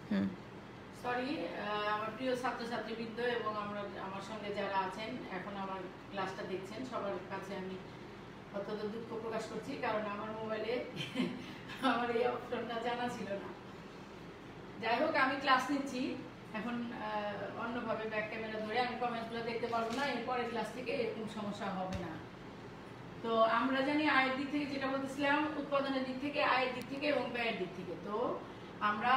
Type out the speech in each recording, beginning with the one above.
Sorry, আমার প্রিয় ছাত্রছাত্রীবৃন্দ এবং আমার সঙ্গে যারা আছেন এখন আমার ক্লাসটা দেখছেন সবার কাছে আমি অত্যন্ত দুঃখ প্রকাশ করছি, কারণ আমার মোবাইলে আমার এই অপশনটা জানা ছিল না। যাই হোক, আমি ক্লাস নিচ্ছি এখন অন্যভাবে ব্যাক ক্যামেরা ধরে আমি কমেন্টসগুলো দেখতে পারবো না, এরপরের ক্লাস থেকে এরকম সমস্যা হবে না। তো আমরা জানি আয়ের দিক থেকে যেটা বলতেছিলাম, উৎপাদনের দিক থেকে, আয়ের দিক থেকে এবং ব্যয়ের দিক থেকে। তো আমরা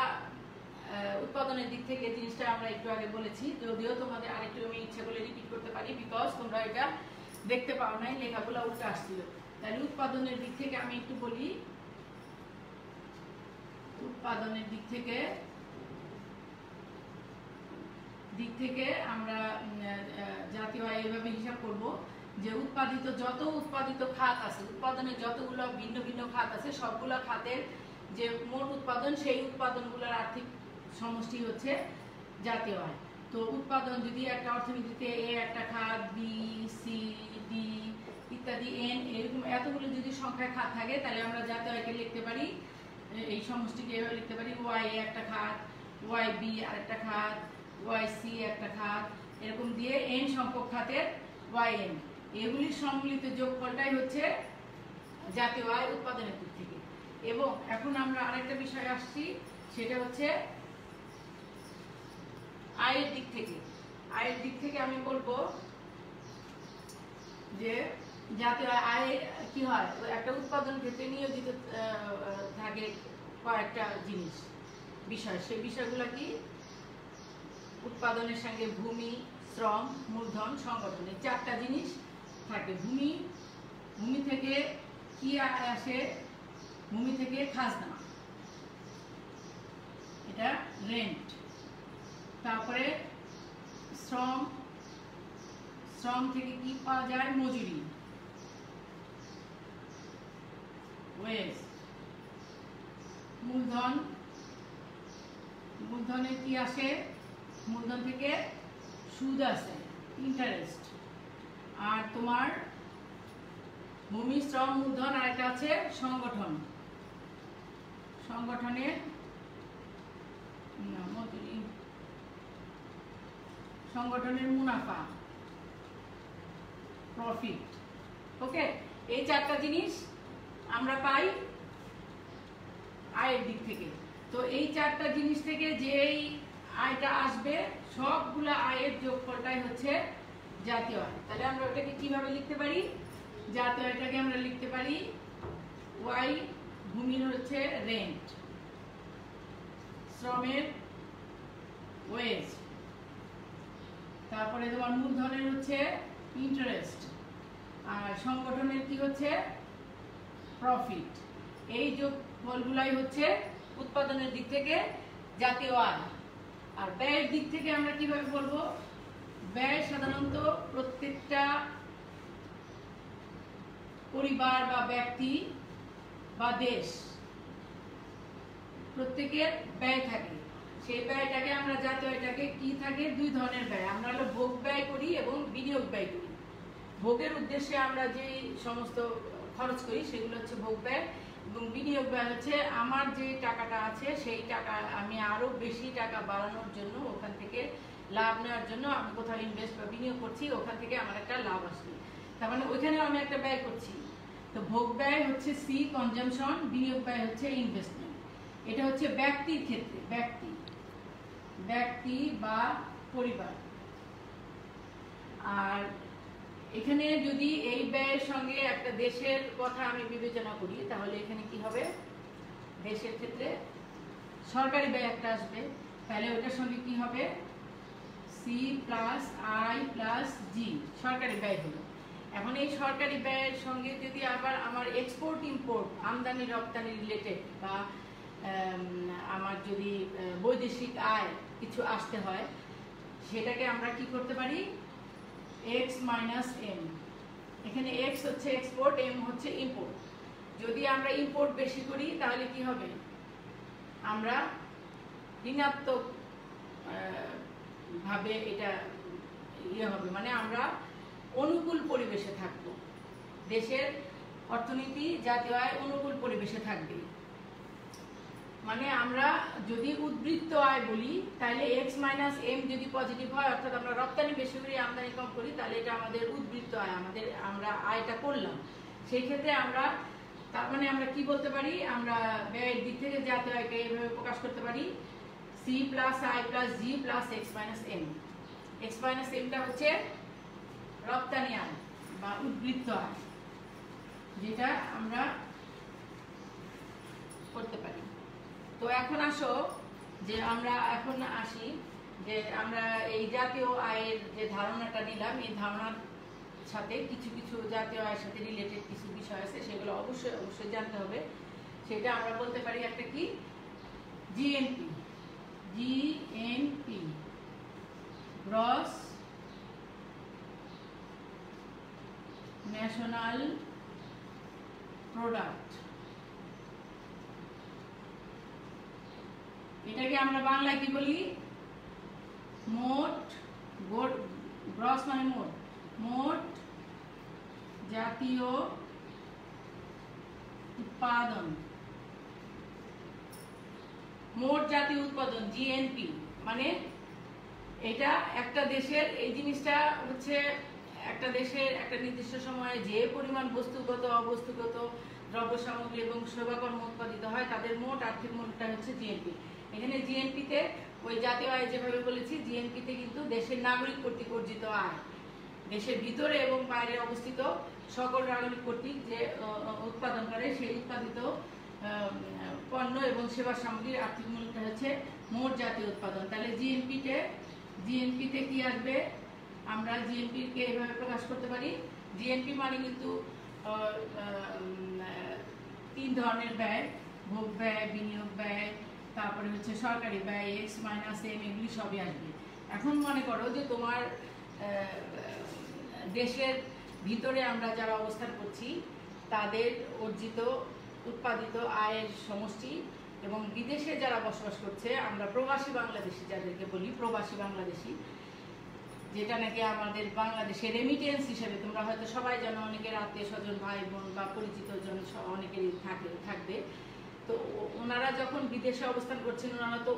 উৎপাদনের দিক থেকে জিনিসটা আমরা একটু আগে বলেছি, যদিও তোমাদের আরেকটু আমি ইচ্ছা করে রিপিট করতে পারি, বিকজ তোমরা এটা দেখতে পাও নাই, লেখাগুলো উল্টো আসছিল। তাহলে উৎপাদনের দিক থেকে আমি একটু বলি। উৎপাদনের দিক থেকে আমরা জাতীয় আয় এভাবে হিসাব করব যে যত উৎপাদিত খাত আছে, উৎপাদনের যতগুলো ভিন্ন ভিন্ন খাত আছে, সবগুলো খাতের যে মোট উৎপাদন, সেই উৎপাদনগুলোর আর্থিক সমষ্টি হচ্ছে জাতীয় আয়। তো উৎপাদন যদি একটা অর্থনীতিতে এ একটা খাত, বি, সি, ডি ইত্যাদি এন, এরকম এতগুলো যদি সংখ্যায় খাত থাকে, তাহলে আমরা জাতীয় আয়কে লিখতে পারি, এই সমষ্টিকে এভাবে লিখতে পারি, ওয়াই এ একটা খাত, ওয়াই বি আরেকটা খাত, ওয়াই সি একটা খাত, এরকম দিয়ে এন সংখ্যক খাতের ওয়াই এন, এগুলির সম্মিলিত যোগফলটাই হচ্ছে জাতীয় আয় উৎপাদনের দিক থেকে। এবং এখন আমরা আরেকটা বিষয় আসছি, সেটা হচ্ছে আয়ের দিক থেকে। আয়ের দিক থেকে আমি বলবো যে জাতীয় আয় কি হয়, একটা উৎপাদন ক্ষেত্রে নিয়োজিত থাকে কয়েকটা বিষয়। সেই বিষয়গুলো কি? উৎপাদনের সঙ্গে ভূমি, শ্রম, মূলধন, সংগঠন, এই চারটা জিনিস থাকে। ভূমি থেকে কি আসে? ভূমি থেকে খাজনা, এটা রেন্ট। তারপরে শ্রম থেকে কি পাওয়া যায়? মজুরি, ওয়েজ। মূলধনে কি আসে? মূলধন থেকে সুদ আসে, ইন্টারেস্ট। আর তোমার ভূমি, শ্রম, মূলধন, আর একটা আছে সংগঠনের মজুরি, সংগঠনের মুনাফা, প্রফিট। ওকে, এই চারটা জিনিস আমরা পাই আয়ের দিক থেকে। তো এই চারটা জিনিস থেকে যেই আয়টা আসবে, সবগুলা আয়ের যোগফলটাই হচ্ছে জাতীয় আয়। তাহলে আমরা ওটাকে কিভাবে লিখতে পারি? জাতীয় আয়টাকে আমরা লিখতে পারি ওয়াই, ভূমির হচ্ছে রেন্ট, শ্রমের ওয়েজ, তারপরে তোমার মূলধনের হচ্ছে ইন্টারেস্ট, আর সংগঠনের কি হচ্ছে? প্রফিট। এই যোগফলগুলাই হচ্ছে উৎপাদনের দিক থেকে জাতীয় আয়। আর ব্যয়ের দিক থেকে আমরা কিভাবে বলবো? ব্যয় সাধারণত প্রত্যেকটা পরিবার বা ব্যক্তি বা দেশ, প্রত্যেকের ব্যয় থাকে। সেই ব্যয়টাকে আমরা জাতীয় আয়টাকে কি থাকে? দুই ধরনের ব্যয়। আমরা হলো ভোগ ব্যয় করি এবং বিনিয়োগ ব্যয় করি। ভোগের উদ্দেশ্যে আমরা যে সমস্ত খরচ করি সেগুলো হচ্ছে ভোগ ব্যয়, এবং বিনিয়োগ ব্যয় হচ্ছে আমার যে টাকাটা আছে সেই টাকা আমি আরো বেশি টাকা বাড়ানোর জন্য, ওখান থেকে লাভ নেওয়ার জন্য আমি কোথাও ইনভেস্ট বা বিনিয়োগ করছি, ওখান থেকে আমার একটা লাভ আসবে, তার মানে ওইখানেও আমি একটা ব্যয় করছি। তো ভোগ ব্যয় হচ্ছে সি, কনজামশন, বিনিয়োগ ব্যয় হচ্ছে ইনভেস্টমেন্ট। এটা হচ্ছে ব্যক্তির ক্ষেত্রে, ব্যক্তি বা পরিবার। আর এখানে যদি এই ব্যয়ের সঙ্গে একটা দেশের কথা আমি বিবেচনা করি, তাহলে এখানে কি হবে? দেশের ক্ষেত্রে সরকারি ব্যয় একটা আসবে, তাহলে ওটার সঙ্গে কি হবে? সি প্লাস আই প্লাস জি, সরকারি ব্যয় হলো। এখন এই সরকারি ব্যয়ের সঙ্গে যদি আবার আমার এক্সপোর্ট ইম্পোর্ট, আমদানি রপ্তানি রিলেটেড, বা আমার যদি বৈদেশিক আয় কিছু আসতে হয়, সেটাকে আমরা কি করতে পারি? X minus m. এখানে এক্স হচ্ছে এক্সপোর্ট, এম হচ্ছে ইম্পোর্ট। যদি আমরা ইম্পোর্ট বেশি করি তাহলে কি হবে? আমরা ঋণাত্মক ভাবে এটা হবে, মানে আমরা অনুকূল পরিবেশে থাকব, দেশের অর্থনীতি জাতীয় আয় অনুকূল পরিবেশে থাকবে। মানে আমরা যদি উদ্বৃত্ত আয় বলি তাহলে এক্স মাইনাস এম যদি পজিটিভ হয়, অর্থাৎ আমরা রপ্তানি বেশি করি আমদানি কম করি, তাহলে এটা আমাদের উদ্বৃত্ত আয়, আমরা আয়টা করলাম। সেই ক্ষেত্রে আমরা তার মানে আমরা কি বলতে পারি, আমরা ব্যয়ের দিক থেকে জাতীয় আয়কে এভাবে প্রকাশ করতে পারি C plus I plus G plus x minus M. X minus এমটা হচ্ছে রপ্তানি আয় বা উদ্বৃত্ত আয়, যেটা আমরা করতে পারি। তো এখন আসো যে আমরা এখন আসি যে আমরা এই জাতীয় আয়ের যে ধারণাটা নিলাম, এই ধারণার সাথে কিছু কিছু জাতীয় আয়ের সাথে রিলেটেড কিছু বিষয় আছে, সেগুলো অবশ্যই জানতে হবে। সেটা আমরা বলতে পারি একটা কি, GNP. GNP gross national product. এটাকে আমরা বাংলায় কি বলি, মোট, গ্রস মানে মোট, মোট জাতীয় উৎপাদন। মোট জাতীয় উৎপাদন জিএনপি মানে এটা একটা দেশের, এই জিনিসটা হচ্ছে একটা দেশের একটা নির্দিষ্ট সময়ে যে পরিমাণ বস্তুগত অবস্তুগত দ্রব্য সামগ্রী এবং সেবাকর্ম উৎপাদিত হয় তাদের মোট আর্থিক মূল্যটা হচ্ছে জিএনপি। এখানে জিএনপিতে ওই জাতীয় আয় যেভাবে বলেছি, জিএনপিতে কিন্তু দেশের নাগরিক কর্তৃক অর্জিত আয়, দেশের ভিতরে এবং বাইরে অবস্থিত সকল নাগরিক কর্তৃক যে উৎপাদন করে সেই উৎপাদিত পণ্য এবং সেবা সামগ্রীর আর্থিক মূল্যটা হচ্ছে মোট জাতীয় উৎপাদন। তাহলে জিএনপিতে কি আসবে, আমরা জিএনপিকে এভাবে প্রকাশ করতে পারি। জিএনপি মানে কিন্তু তিন ধরনের ব্যয়, ভোগ ব্যয়, বিনিয়োগ ব্যয়, তারপরে হচ্ছে সরকারি ব্যয়, এক্স মাইনাস এম, এগুলি সবই আসবে। এখন মনে করো যে তোমার দেশের ভিতরে আমরা যারা অবস্থান করছি তাদের অর্জিত উৎপাদিত আয়ের সমষ্টি, এবং বিদেশে যারা বসবাস করছে আমরা প্রবাসী বাংলাদেশি যাদেরকে বলি, প্রবাসী বাংলাদেশি, যেটা নাকি আমাদের বাংলাদেশের রেমিটেন্স হিসেবে, তোমরা হয়তো সবাই জানো, অনেকের আত্মীয় স্বজন ভাই বোন বা পরিচিত জন অনেকেরই থাকবে। তো ওনারা যখন বিদেশে অবস্থান করছেন ওনারা তো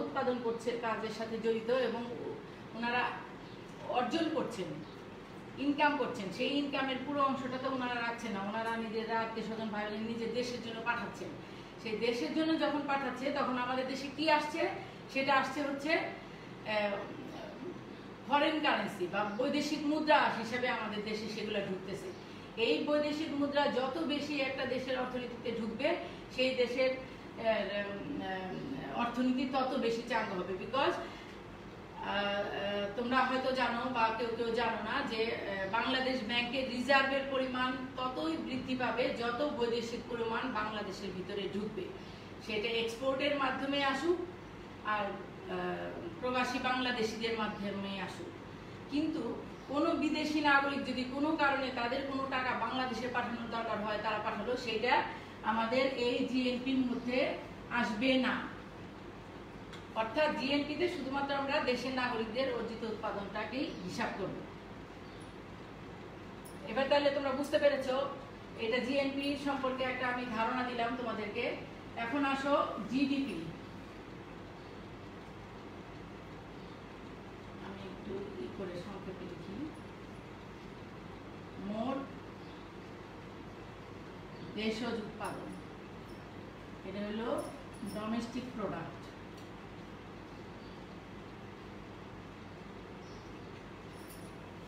উৎপাদন করছে, কাজের সাথে জড়িত, এবং ওনারা অর্জন করছেন, ইনকাম করছেন। সেই ইনকামের পুরো অংশটা তো ওনারা রাখছেন না, ওনারা নিজেরা আত্মীয় স্বজন ভাই বোন নিজের দেশের জন্য পাঠাচ্ছেন। সেই দেশের জন্য যখন পাঠাচ্ছে তখন আমাদের দেশে কি আসছে, সেটা আসছে হচ্ছে ফরেন কারেন্সি বা বৈদেশিক মুদ্রা হিসেবে আমাদের দেশে সেগুলো ঢুকতেছে। এই বৈদেশিক মুদ্রা যত বেশি একটা দেশের অর্থনীতিতে ঢুকবে সেই দেশের অর্থনীতি তত বেশি চাঙ্গা হবে। বিকজ তোমরা হয়তো জানো বা কেউ কেউ জানো না যে বাংলাদেশ ব্যাংকের রিজার্ভের পরিমাণ ততই বৃদ্ধি পাবে যত বৈদেশিক পরিমাণ বাংলাদেশের ভিতরে ঢুকবে, সেটা এক্সপোর্টের মাধ্যমে আসুক আর প্রবাসী বাংলাদেশিদের মাধ্যমে আসুক। কিন্তু কোনো বিদেশি নাগরিক যদি কোনো কারণে তাদের কোনো টাকা বাংলাদেশে পাঠানোর দরকার হয়, তারা পাঠালো, সেটা আমাদের এই জিএনপির মধ্যে আসবে না। অর্থাৎ জিএনপিতে শুধুমাত্র আমরা দেশের নাগরিকদের অর্জিত উৎপাদনটাকেই হিসাব করব। এবার তাহলে তোমরা বুঝতে পেরেছো এটা জিএনপি সম্পর্কে একটা আমি ধারণা দিলাম তোমাদেরকে। এখন আসো জিডিপি। আমি একটু করে সংক্ষেপে লিখি, মোট দেশজ উৎপাদন, এটা হলো ডোমেস্টিক প্রোডাক্ট।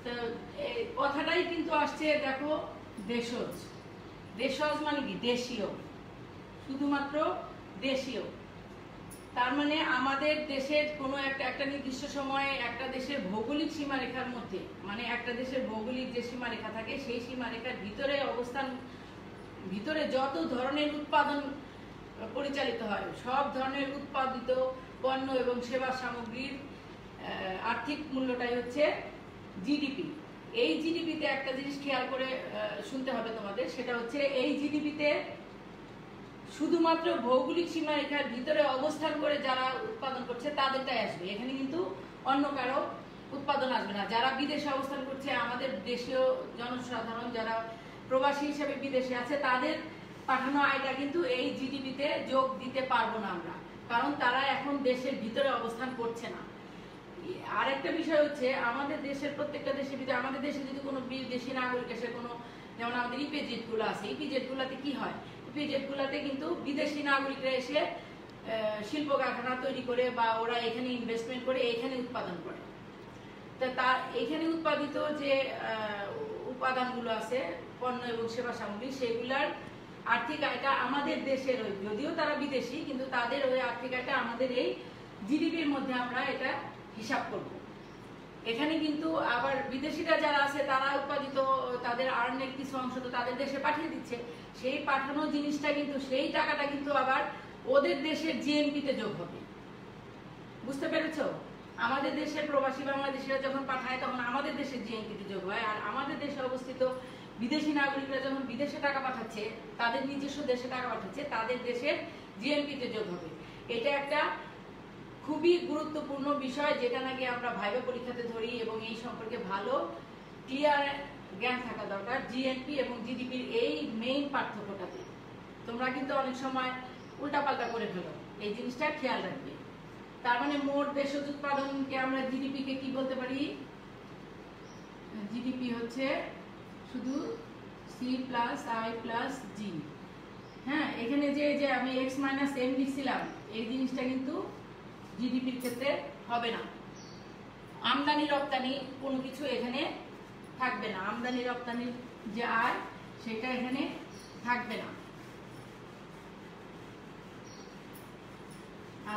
তো এই কথাটাই কিন্তু আসছে, দেখো দেশজ, দেশজ মানে কি, দেশীয়, শুধুমাত্র দেশীয়। তার মানে আমাদের দেশের কোনো একটা নির্দিষ্ট সময়ে একটা দেশের ভৌগোলিক সীমারেখার মধ্যে, মানে একটা দেশের ভৌগোলিক যে সীমারেখা থাকে সেই সীমারেখার ভিতরে অবস্থান, ভিতরে যত ধরনের উৎপাদন পরিচালিত হয় সব ধরনের উৎপাদিত পণ্য এবং সেবা সামগ্রীর আর্থিক মূল্যটাই হচ্ছে জিডিপি। এই জিডিপিতে একটা জিনিস খেয়াল করে শুনতে হবে তোমাদের, সেটা হচ্ছে এই জিডিপিতে শুধুমাত্র ভৌগোলিক সীমারেখার ভিতরে অবস্থান করে যারা উৎপাদন করছে তাদেরটাই আসবে, এখানে কিন্তু অন্য কারো উৎপাদন আসবে না। যারা বিদেশে অবস্থান করছে, আমাদের দেশীয় জনসাধারণ যারা প্রবাসী হিসেবে বিদেশে আছে, তাদের পাঠানো আয়টা কিন্তু এই জিডিপিতে যোগ দিতে পারবো না আমরা, কারণ তারা এখন দেশের ভিতরে অবস্থান করছে না। আরেকটা বিষয় হচ্ছে আমাদের দেশের প্রত্যেকটা দেশের ভিতরে, আমাদের দেশে যদি কোনো বিদেশি নাগরিক এসে কোনো, যেমন আমাদের ইপিজেড গুলো আছে, ইপিজেড গুলাতে কি হয়, ইপিজেড গুলাতে কিন্তু বিদেশি নাগরিকরা এসে শিল্প কারখানা তৈরি করে বা ওরা এখানে ইনভেস্টমেন্ট করে এখানে উৎপাদন করে। তা এখানে উৎপাদিত যে উপাদানগুলো আছে, পণ্য এবং সেবা সামগ্রী, সেগুলার আর্থিক আয়টা আমাদের দেশের, ওই যদিও তারা বিদেশি কিন্তু তাদের ওই আর্থিক আয়টা আমাদের এই জিডিপির মধ্যে আমরা এটা হিসাব করব। এখানে কিন্তু আবার বিদেশিরা যারা আছে তারা উৎপাদিত তাদের আর্নের কিছু অংশ তো তাদের দেশে পাঠিয়ে দিচ্ছে, সেই পাঠানো জিনিসটা কিন্তু সেই টাকাটা কিন্তু আবার ওদের দেশের জিএনপিতে যোগ হবে। বুঝতে পেরেছো? আমাদের দেশের প্রবাসী বাংলাদেশিরা যখন পাঠায় তখন আমাদের দেশের জিএনপিতে যোগ হয়, আর আমাদের দেশে অবস্থিত বিদেশি নাগরিকরা যখন বিদেশে টাকা পাঠাচ্ছে, তাদের নিজস্ব দেশে টাকা পাঠাচ্ছে, তাদের দেশের জিএনপিতে যোগ হবে। এটা একটা খুবই গুরুত্বপূর্ণ বিষয়, যেটা নাকি আমরা ভাইবা পরীক্ষাতে ধরি, এবং এই সম্পর্কে ভালো ক্লিয়ার জ্ঞান থাকা দরকার জিএনপি এবং জিডিপির এই মেইন পার্থক্যটাতে। তোমরা কিন্তু অনেক সময় উল্টাপাল্টা করে ফেলো, এই জিনিসটা খেয়াল রাখবে। তার মানে মোট দেশজ উৎপাদনকে আমরা জিডিপি কে কি বলতে পারি? জিডিপি হচ্ছে শুধু সি প্লাস আই প্লাস জি। হ্যাঁ, এখানে যে আমি এক্স মাইনাস এম লিখছিলাম, এই জিনিসটা কিন্তু জিডিপির ক্ষেত্রে হবে না। আমদানি রপ্তানি কোনো কিছু এখানে থাকবে না, আমদানি রপ্তানির যে আয় সেটা এখানে থাকবে না।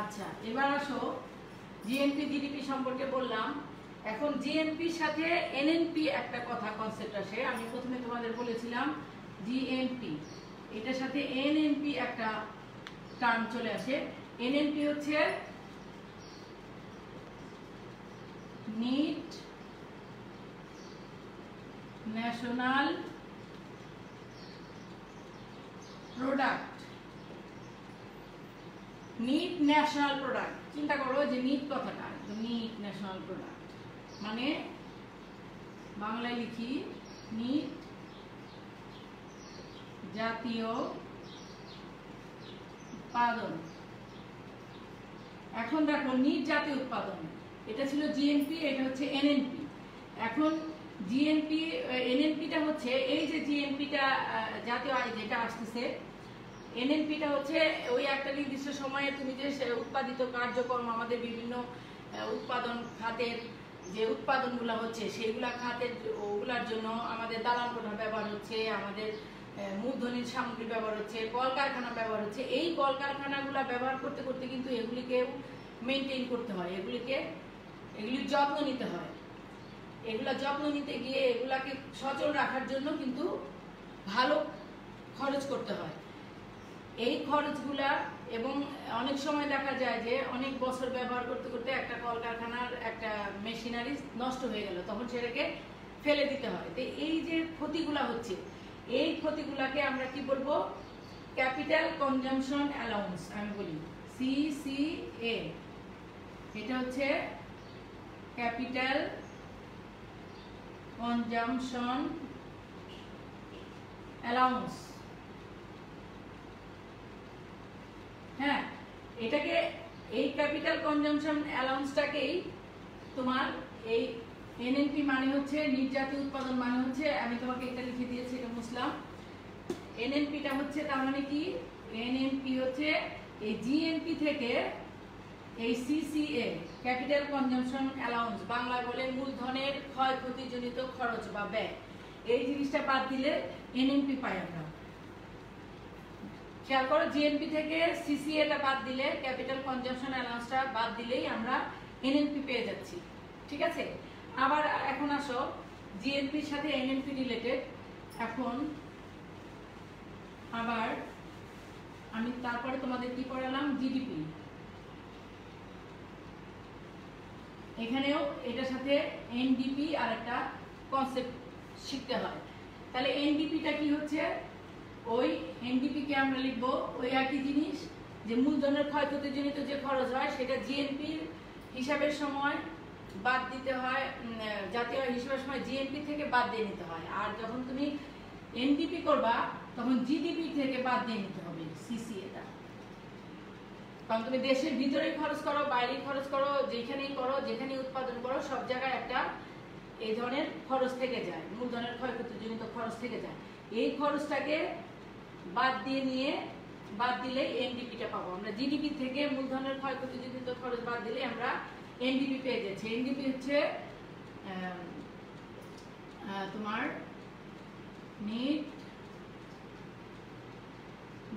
আচ্ছা, এবার আসো জিএনপি জিডিপি সম্পর্কে বললাম। এখন জিএনপির সাথে এনএনপি একটা কথা কনসেপ্ট আসে। আমি প্রথমে তোমাদের বলেছিলাম জিএনপি, এটার সাথে এনএনপি একটা টার্ম চলে আসে। এনএনপি হচ্ছে net national product. Net national product, চিন্তা করো যে নিট কথাটা, নিট ন্যাশনাল প্রোডাক্ট মানে বাংলায় লিখি নিট জাতীয় উৎপাদন। এখন দেখো নিট জাতীয় উৎপাদন, এটা ছিল জিএনপি, এটা হচ্ছে এনএনপি। এখন জিএনপি এনএনপিটা হচ্ছে এই যে জিএনপিটা জাতীয় আয় যেটা আসতেছে, এনএনপিটা হচ্ছে ওই একটা নির্দিষ্ট সময়ে তুমি যে উৎপাদিত কার্যক্রম, আমাদের বিভিন্ন উৎপাদন খাতের যে উৎপাদনগুলো হচ্ছে সেইগুলা খাতের ওগুলার জন্য আমাদের দালান কোঠা ব্যবহার হচ্ছে, আমাদের মূলধনির সামগ্রী ব্যবহার হচ্ছে, কলকারখানা ব্যবহার হচ্ছে। এই কলকারখানাগুলো ব্যবহার করতে করতে কিন্তু এগুলিকে মেনটেন করতে হয়, এগুলির যত্ন নিতে হয়। এগুলা যত্ন নিতে গিয়ে এগুলাকে সচল রাখার জন্য কিন্তু ভালো খরচ করতে হয়। এই খরচগুলা, এবং অনেক সময় দেখা যায় যে অনেক বছর ব্যবহার করতে করতে একটা কলকারখানার একটা মেশিনারি নষ্ট হয়ে গেল, তখন সেটাকে ফেলে দিতে হয়। তো এই যে ক্ষতিগুলা হচ্ছে, এই ক্ষতিগুলাকে আমরা কি বলবো? ক্যাপিটাল কনজাম্পশন অ্যালাউন্স আমি বলি, সিসিএ। এটা হচ্ছে ক্যাপিটাল কনজাম্পশন অ্যালাউন্স। হ্যাঁ, এটাকে এই ক্যাপিটাল কনজাম্পশন অ্যালাউন্সটাকেই তোমার এই এনএনপি মানে হচ্ছে নিট জাতীয় উৎপাদন, মানে হচ্ছে আমি তোমাকে এটা লিখে দিয়েছি, এটা মুসলাম। এনএনপিটা হচ্ছে তার মানে কি? এনএনপি হচ্ছে এই জিএনপি থেকে এই সিসিএ ক্যাপিটাল কনজাম্পশন অ্যালাউন্স, বাংলায় বলে মূলধনের ক্ষয়ক্ষতিজনিত খরচ বা ব্যয়, এই জিনিসটা বাদ দিলে এনএনপি পাই আমরা। খেয়াল করো, জিএনপি থেকে সিসিএটা বাদ দিলে, ক্যাপিটাল কনজাম্পশন অ্যালাউন্সটা বাদ দিলেই আমরা এনএনপি পেয়ে যাচ্ছি। ঠিক আছে, আবার এখন আসো জিএনপির সাথে এনএনপি রিলেটেড। এখন আবার আমি তারপরে তোমাদের কি পড়ালাম? জিডিপি। এখানেও এটার সাথে এনডিপি আর একটা কনসেপ্ট শিখতে হয়। তাহলে এনডিপিটা কি হচ্ছে? ওই এনডিপি কে আমরা লিখবো ওই একই জিনিস, যে মূলধনের ক্ষয়ক্ষতিজনিত যে খরচ হয় সেটা জিএনপির হিসাবের সময় বাদ দিতে হয়, জাতীয় হিসাবের সময় জিএনপি থেকে বাদ দিয়ে নিতে হয়। আর যখন তুমি এনডিপি করবা তখন জিডিপি থেকে বাদ দিয়ে নিতে হবে সিসিএটা। কারণ তুমি দেশের ভিতরে খরচ করো, বাইরে খরচ করো, যেখানেই করো, যেখানে উৎপাদন করো, সব জায়গায় একটা এই ধরনের খরচ থেকে যায়, মূলধনের ক্ষয়ক্ষতিজনিত খরচ থেকে যায়। এই খরচটাকে বাদ দিলে এনডিপিটা পাবো আমরা। জিডিপি থেকে মূলধনের ক্ষয়ক্ষতিজনিত খরচ বাদ দিলে আমরা এনডিপি পেয়ে যাচ্ছি। এনডিপি হচ্ছে তোমার নেট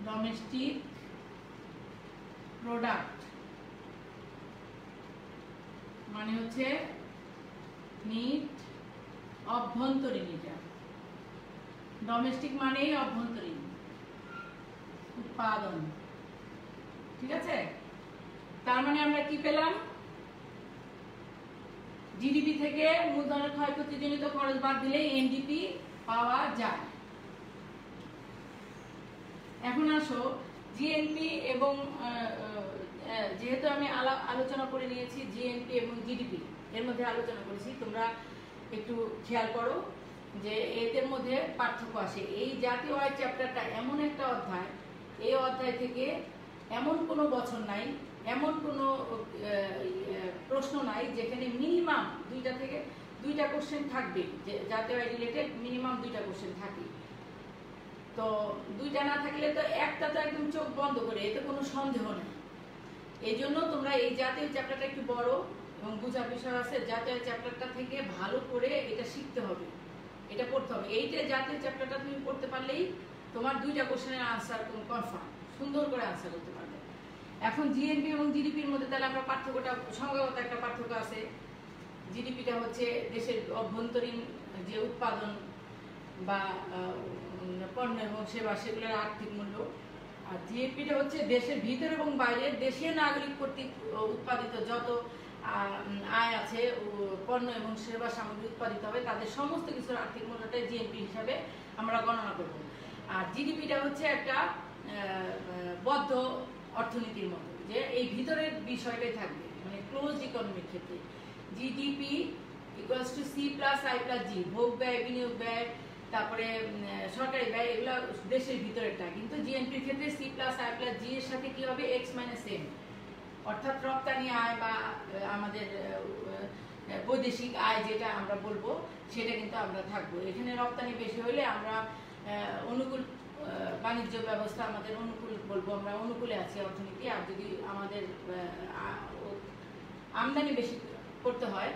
ডোমেস্টিক প্রোডাক্ট, মানে হচ্ছে নেট অভ্যন্তরীণ। এটা ডোমেস্টিক মানেই অভ্যন্তরীণ উৎপাদন, ঠিক আছে? তার মানে আমরা কি পেলাম? জিডিপি থেকে মূলধনের ক্ষয়ক্ষতিজনিত খরচ বাদ দিলে এনডিপি পাওয়া যায়। এখন আসো জিএনপি এবং যেহেতু আমি আলোচনা করে নিয়েছি জিএনপি এবং জিডিপি, এর মধ্যে আলোচনা করেছি, তোমরা একটু খেয়াল করো যে এদের মধ্যে পার্থক্য আসে। এই জাতীয় আয় চ্যাপ্টারটা এমন একটা অধ্যায়, এই অধ্যায় থেকে এমন কোনো বছর নাই, এমন কোনো প্রশ্ন নাই যেখানে মিনিমাম দুইটা কোশ্চেন থাকবে, যে জাতীয় আয় রিলেটেড মিনিমাম 2টা কোশ্চেন থাকে। তো 2টা না থাকলে তো একটা তো একদম চোখ বন্ধ করে, এতে কোনো সন্দেহ নেই। এই জন্য তোমরা এই জাতীয় চ্যাপ্টারটা একটু বড় এবং বোঝার বিষয় আছে, জাতীয় চ্যাপ্টারটা থেকে ভালো করে এটা শিখতে হবে, এটা পড়তে হবে। এইটা জাতীয় চ্যাপ্টারটা তুমি পড়তে পারলেই তোমার 2টা কোশ্চেনের আনসার তুমি কনফার্ম সুন্দর করে আনসার করতে পারবে। এখন জিএনপি এবং জিডিপির মধ্যে তাহলে আমরা পার্থক্যটা, সংজ্ঞাগত একটা পার্থক্য আছে। জিডিপিটা হচ্ছে দেশের অভ্যন্তরীণ যে উৎপাদন বা পণ্য এবং সেবা, সেগুলোর আর্থিক মূল্য। আর জিএপিটা হচ্ছে দেশের ভিতর এবং বাইরে দেশীয় নাগরিক কর্তৃক উৎপাদিত যত আয় আছে, পণ্য এবং সেবা সামগ্রী উৎপাদিত হবে, তাদের সমস্ত কিছুর আর্থিক মূল্যটাই জিএনপি হিসাবে আমরা গণনা করব। আর জিডিপিটা হচ্ছে একটা বদ্ধ অর্থনীতির মতো, যে এই ভিতরের বিষয়টাই থাকবে, মানে ক্লোজ ইকোনমির ক্ষেত্রে GDP equals to C plus I plus G, ভোগ ব্যয়, বিনিয়োগ ব্যয়, তারপরে সরকারি ব্যয়, এগুলো দেশের ভিতরেরটা। কিন্তু জিএনপির ক্ষেত্রে সি প্লাস আই প্লাস জি এর সাথে কি হবে? এক্স মাইনাস এম, অর্থাৎ রপ্তানি আয় বা আমাদের বৈদেশিক আয় যেটা আমরা বলবো, সেটা কিন্তু আমরা থাকবো। এখানে রপ্তানি বেশি হলে আমরা অনুকূল বাণিজ্য ব্যবস্থা আমাদের অনুকূল বলবো, আমরা অনুকূলে আছি অর্থনীতি। আর যদি আমাদের আমদানি বেশি করতে হয়,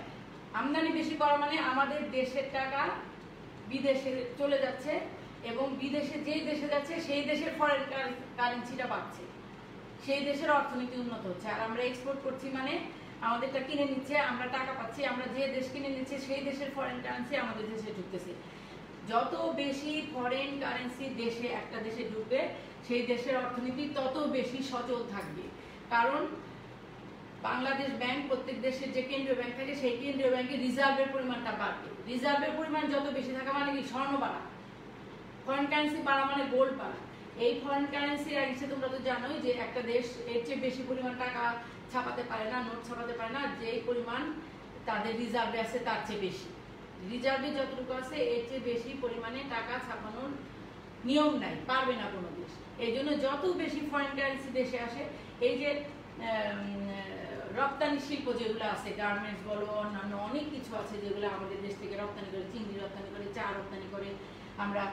আমদানি বেশি করা মানে আমাদের দেশের টাকা বিদেশে চলে যাচ্ছে এবং বিদেশে যেই দেশে যাচ্ছে সেই দেশের ফরেন কারেন্সিটা বাড়ছে, সেই দেশের অর্থনীতি উন্নত হচ্ছে। আর আমরা এক্সপোর্ট করছি মানে আমাদেরটা কিনে নিচ্ছে, আমরা টাকা পাচ্ছি, আমরা যে দেশ কিনে নিচ্ছে সেই দেশের ফরেন কারেন্সি আমাদের দেশে ঢুকতেছে। যত বেশি ফরেন কারেন্সি দেশে একটা দেশে ঢুকবে, সেই দেশের অর্থনীতি তত বেশি সচল থাকবে। কারণ বাংলাদেশ ব্যাংক, প্রত্যেক দেশের যে কেন্দ্রীয় ব্যাংক থাকে, সেই কেন্দ্রীয় ব্যাংকে রিজার্ভের পরিমাণটা বাড়বে। রিজার্ভের পরিমাণ যত বেশি থাকা মানে কি? স্বর্ণ বাড়া, ফরেন কারেন্সি বাড়া মানে গোল্ড বাড়া। এই ফরেন কারেন্সির আগে তোমরা তো জানোই যে একটা দেশ এর চেয়ে বেশি পরিমাণ টাকা ছাপাতে পারে না, নোট ছাপাতে পারে না, যে পরিমাণ তাদের রিজার্ভে আছে তার চেয়ে বেশি। রিজার্ভে যতটুকু আছে এর চেয়ে বেশি পরিমাণে টাকা ছাপানোর নিয়ম নাই, পারবে না কোনো দেশ। এই জন্য যত বেশি ফরেন কারেন্সি দেশে আসে, এই যে রপ্তানি শিল্প যেগুলো আছে, গার্মেন্টস বলো, অন্যান্য অনেক কিছু আছে যেগুলো আমাদের দেশ থেকে রপ্তানি করে, চিংড়ি রপ্তানি করে, চা রপ্তানি করে, আমরা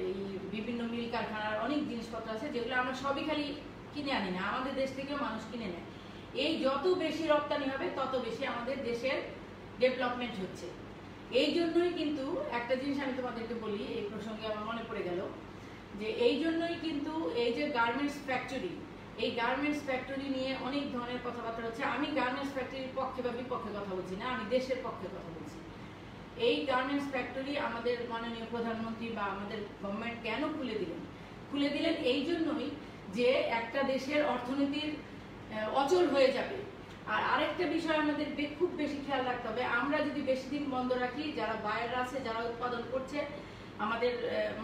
এই বিভিন্ন মিল কারখানার অনেক জিনিসপত্র আছে যেগুলো আমরা সবই খালি কিনে আনি না, আমাদের দেশ থেকেও মানুষ কিনে নেয়। এই যত বেশি রপ্তানি হবে তত বেশি আমাদের দেশের ডেভেলপমেন্ট হচ্ছে। এই জন্যই কিন্তু একটা জিনিস আমি তোমাদেরকে বলি, এই প্রসঙ্গে আমার মনে পড়ে গেল, যে এই জন্যই কিন্তু এই যে গার্মেন্টস ফ্যাক্টরি, এই গার্মেন্টস ফ্যাক্টরি নিয়ে অনেক ধরনের কথাবার্তা হচ্ছে। আমি গার্মেন্টস ফ্যাক্টরির পক্ষে বা বিপক্ষে কথা বলছি না, আমি দেশের পক্ষে কথা বলছি। এই গার্মেন্টস ফ্যাক্টরি আমাদের মাননীয় প্রধানমন্ত্রী বা আমাদের গভর্নমেন্ট কেন খুলে দিলেন এই জন্যই যে একটা দেশের অর্থনীতির অচল হয়ে যাবে। আর আরেকটা বিষয় আমাদের খুব বেশি খেয়াল রাখতে হবে, আমরা যদি বেশি দিন বন্ধ রাখি, যারা বায়াররা আছে, যারা উৎপাদন করছে, আমাদের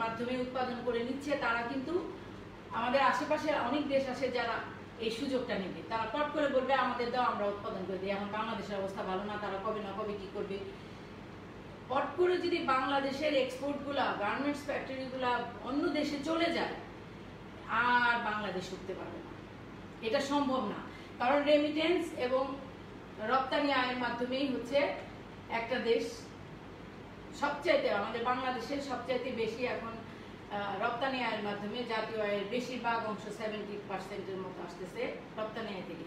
মাধ্যমে উৎপাদন করে নিচ্ছে, তারা কিন্তু আমাদের আশেপাশে অনেক দেশ আছে যারা এই সুযোগটা নেবে। তারা পট করে বলবে আমাদের দাও, আমরা উৎপাদন করে দিই। এখন বাংলাদেশের অবস্থা ভালো না, তারা কবে না কবে কি করবে। পট করে যদি বাংলাদেশের এক্সপোর্টগুলা, গার্মেন্টস ফ্যাক্টরিগুলা অন্য দেশে চলে যায়, আর বাংলাদেশ উঠতে পারবে না, এটা সম্ভব না। কারণ রেমিটেন্স এবং রপ্তানি আয়ের মাধ্যমেই হচ্ছে একটা দেশ সবচাইতে, আমাদের বাংলাদেশের সবচাইতে বেশি এখন রপ্তানি আয়ের মাধ্যমে জাতীয় আয়ের বেশিরভাগ অংশ 70% মতো আসতেছে রপ্তানি আয় থেকে।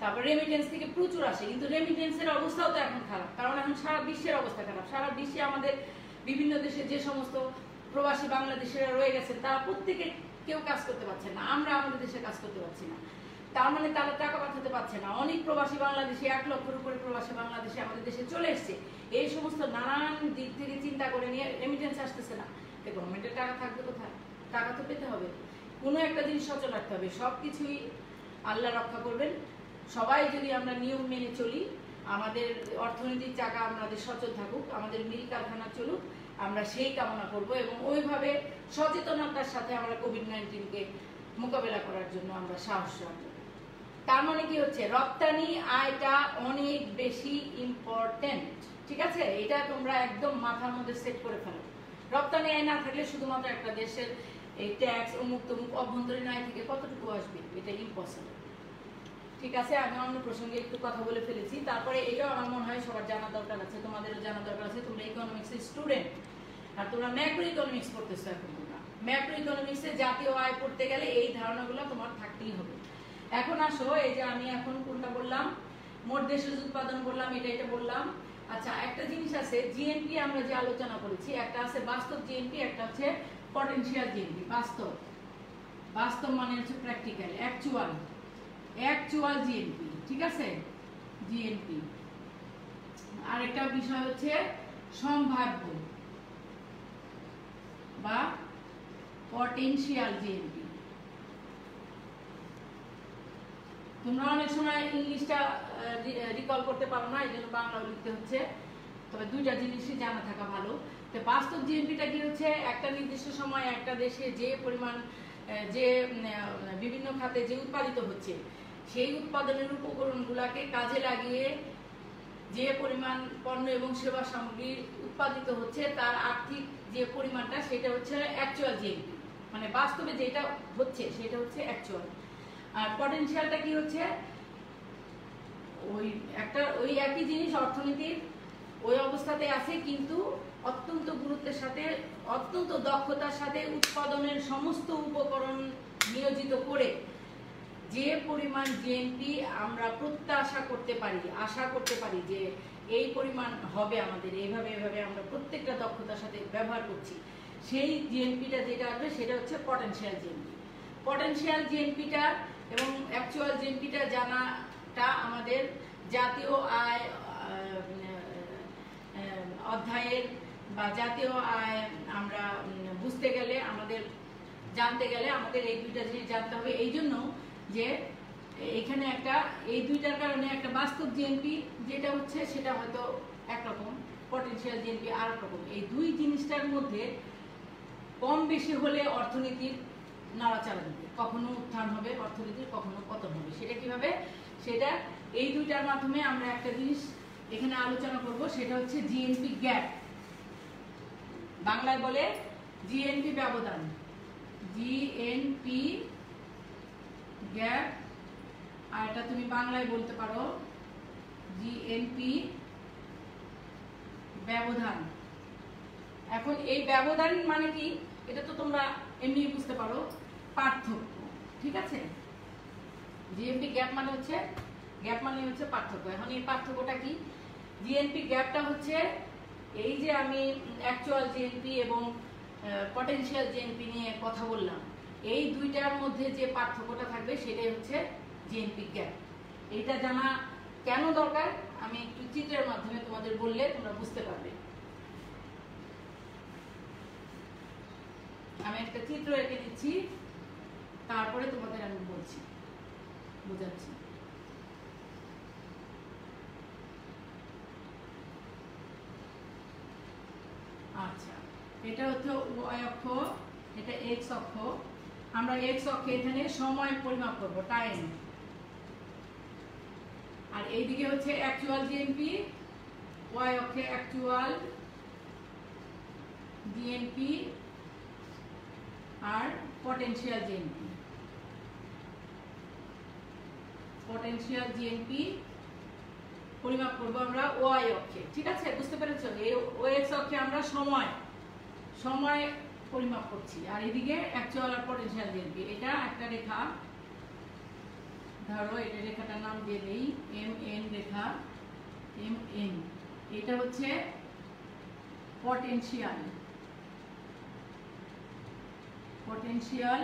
তারপর রেমিটেন্স থেকে প্রচুর আসে, কিন্তু রেমিটেন্সের অবস্থাও তো এখন খারাপ, কারণ এখন সারা বিশ্বের অবস্থা খারাপ। সারা বিশ্বে আমাদের বিভিন্ন দেশে যে সমস্ত প্রবাসী বাংলাদেশিরা রয়ে গেছে, তারা প্রত্যেকে কেউ কাজ করতে পারছে না, আমরা আমাদের দেশে কাজ করতে পারছি না। তার মানে তারা টাকা পাঠাতে পারছে না। অনেক প্রবাসী বাংলাদেশি, 1 লক্ষের উপরে প্রবাসী বাংলাদেশি আমাদের দেশে চলে এসছে। এই সমস্ত নানান দিক থেকে চিন্তা করে নিয়ে রেমিটেন্স আসতেছে না। গভর্নমেন্টের টাকা থাকবে কোথায়? টাকা তো পেতে হবে। কোনো একটা জিনিস সচল রাখতে হবে। সবকিছুই আল্লাহ রক্ষা করবেন। সবাই যদি আমরা নিয়ম মেনে চলি, আমাদের অর্থনৈতিক চাকা আমাদের সচল থাকুক, আমাদের মিল কারখানা চলুক, আমরা সেই কামনা করব এবং ওইভাবে সচেতনতার সাথে আমরা কোভিড-19কে মোকাবেলা করার জন্য আমরা সাহস রাখব। তার মানে কি হচ্ছে, রপ্তানি আয়টা অনেক বেশি ইম্পর্টেন্ট। ঠিক আছে, এটা তোমরা একদম মাথার মধ্যে সেট করে ফেলো। রপ্তানি আয় না থাকলে শুধুমাত্র একটা দেশের এই ট্যাক্স অমুক তমুক অভ্যন্তরীণ আয় থেকে কতটুকু আসবে, এটা ইম্পসিবল। ঠিক আছে, আমি অন্য প্রসঙ্গে একটু কথা বলে ফেলেছি। তারপরে এটাও আমার মনে হয় সবার জানা দরকার আছে, তোমাদেরও জানা দরকার আছে। তোমরা ইকোনমিক্সের স্টুডেন্ট, আর তোমরা ম্যাক্রো ইকোনমিক্স পড়তেছো এখন। তোমরা ম্যাক্রো ইকোনমিক্সে জাতীয় আয় পড়তে গেলে এই ধারণাগুলো তোমার থাকতেই হবে। এখন আসো, এই যে আমি এখন কোনটা বললাম, মোট দেশজ উৎপাদন বললাম, এটা বললাম। আচ্ছা, একটা জিনিস আছে, জিএনপি আমরা যে আলোচনা করেছি, একটা আছে বাস্তব জিএনপি, একটা হচ্ছে পটেনশিয়াল জিএনপি। বাস্তব, বাস্তব মানে হচ্ছে প্র্যাকটিক্যাল, অ্যাকচুয়াল জিএনপি। ঠিক আছে, জিএনপি। আরেকটা বিষয় হচ্ছে সম্ভাব্য বা পটেনশিয়াল জিএনপি। তোমরা অনেক সময় ইংলিশটা রিকল করতে পারো না, এই জন্য বাংলা লিখতে হচ্ছে। তবে দুইটা জিনিসই জানা থাকা ভালো। তো বাস্তব জিএনপিটা কি হচ্ছে, একটা নির্দিষ্ট সময় একটা দেশে যে পরিমাণ, যে বিভিন্ন খাতে যে উৎপাদিত হচ্ছে, সেই উৎপাদনের উপকরণগুলোকে কাজে লাগিয়ে যে পরিমাণ পণ্য এবং সেবা সামগ্রী উৎপাদিত হচ্ছে, তার আর্থিক যে পরিমাণটা, সেটা হচ্ছে অ্যাকচুয়াল জিএনপি। মানে বাস্তবে যেটা হচ্ছে সেটা হচ্ছে অ্যাকচুয়াল। আর পটেনশিয়ালটা কি হচ্ছে, ওই একই জিনিস অর্থনীতির ওই অবস্থাতে আছে, কিন্তু অত্যন্ত গুরুত্বের সাথে, অত্যন্ত দক্ষতার সাথে উৎপাদনের সমস্ত উপকরণ নিয়োজিত করে যে পরিমাণ জিএনপি আমরা প্রত্যাশা করতে পারি, আশা করতে পারি যে এই পরিমাণ হবে আমাদের, এইভাবে আমরা প্রত্যেকটা দক্ষতার সাথে ব্যবহার করছি, সেই জিএনপিটা যেটা আসবে সেটা হচ্ছে পটেনশিয়াল জিএনপি। পটেনশিয়াল জিএনপিটা এবং অ্যাকচুয়াল জিএনপিটা জানাটা আমাদের জাতীয় আয় অধ্যায়ের বা জাতীয় আয় আমরা বুঝতে গেলে, আমাদের জানতে গেলে আমাদের এই দুইটা জিনিস জানতে হবে। এই জন্য যে এখানে এই দুইটার কারণে একটা বাস্তব জিএনপি যেটা হচ্ছে সেটা হয়তো একরকম, পটেনশিয়াল জিএনপি আর এক রকম। এই দুই জিনিসটার মধ্যে কম বেশি হলে অর্থনীতির নাড়াচাড়া দিবে, কখনো উত্থান হবে অর্থনীতির, কখনো পতন হবে। সেটা কিভাবে, সেটা এই দুইটার মাধ্যমে আমরা একটা জিনিস এখানে আলোচনা করব, সেটা হচ্ছে জিএনপি গ্যাপ। বাংলায় বলে জিএনপি ব্যবধান, জিএনপি গ্যাপ। আর এটা তুমি বাংলায় বলতে পারো জিএনপি ব্যবধান। এখন এই ব্যবধান মানে কি, এটা তো তোমরা এমনি বুঝতে পারো, পার্থক্য। ঠিক আছে, জিএনপি গ্যাপ মানে হচ্ছে পার্থক্য। এখন এই পার্থক্যটা কি, জিএনপি গ্যাপটা হচ্ছে এই যে আমি অ্যাকচুয়াল জিএনপি এবং পটেনশিয়াল জিএনপি নিয়ে কথা বললাম, এই দুইটার মধ্যে যে পার্থক্যটা থাকবে সেটাই হচ্ছে জিএনপি গ্যাপ। এইটা জানা কেন দরকার আমি একটু চিত্রের মাধ্যমে তোমাদের বললে তোমরা বুঝতে পারবে। আমি একটা চিত্র এঁকে দিচ্ছি, তারপরে তোমাদের আমি বলছি, বোঝাচ্ছি। আচ্ছা, এটা হচ্ছে ওয়াই অক্ষ, এটা এক্স অক্ষ। আমরা এক্স অক্ষে এখানে সময় পরিমাপ করব, টাইম। আর এইদিকে হচ্ছে অ্যাকচুয়াল জিএনপি, ওয়াই অক্ষে অ্যাকচুয়াল জিএনপি আর পটেনশিয়াল জিএনপি। পটেনশিয়াল জিএনপি পরিমাপ করব আমরা ওয়াই অক্ষে, ঠিক আছে? বুঝতে পেরেছো? এই ওএক্স অক্ষে আমরা সময় পরিমাপ করছি, আর এদিকে অ্যাকচুয়াল আর পটেনশিয়াল জিএনপি। এটা একটা রেখা, ধরো এটা রেখাটার নাম দিয়ে দেই এম এন রেখা, এম এন। এটা হচ্ছে পটেনশিয়াল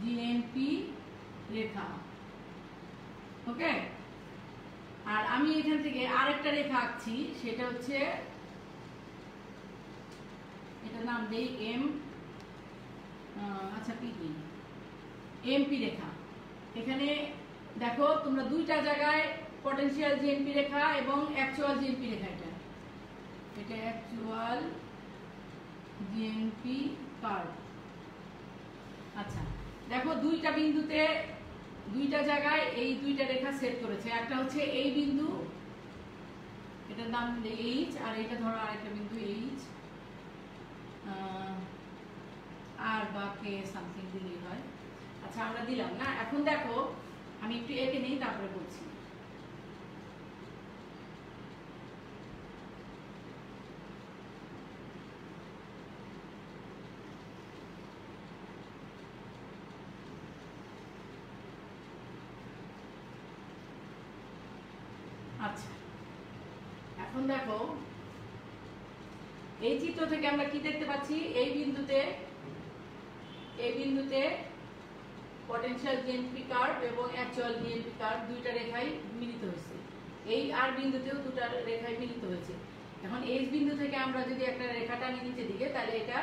জিএনপি রেখা, ওকে? আর আমি এখান থেকে আরেকটা রেখা আঁকছি, সেটা হচ্ছে এটা নাম দেই এম, আচ্ছা পি এমপি রেখা। এখানে দেখো তোমরা দুইটা জায়গায় পটেনশিয়াল জিএনপি রেখা এবং অ্যাকচুয়াল জিএনপি রেখা, এটা অ্যাকচুয়াল জিএনপি কার্ভ। আচ্ছা দেখো দুইটা বিন্দুতে দুইটা জায়গায় এই দুইটা রেখা সেট করেছে। একটা হচ্ছে এই বিন্দু, এটার নাম এইচ, আর এটা ধরো আরেকটা বিন্দু এইচ, আর বা কে সামথিং দিলেই হয়। আচ্ছা আমরা দিলাম না। এখন দেখো আমি একটু এঁকে নেই, তারপরে বলছি। আচ্ছা এখন দেখো এই চিত্র থেকে আমরা কি দেখতে পাচ্ছি? এই বিন্দুতে পটেনশিয়াল জিএনপি কার্ভ এবং অ্যাকচুয়াল জিএনপি কার্ভ দুইটা রেখাই মিলিত হয়েছে। এই আর বিন্দুতেও দুটো রেখাই মিলিত হয়েছে। এখন এই বিন্দু থেকে আমরা যদি একটা রেখা টানি নিচের দিকে, তাহলে এটা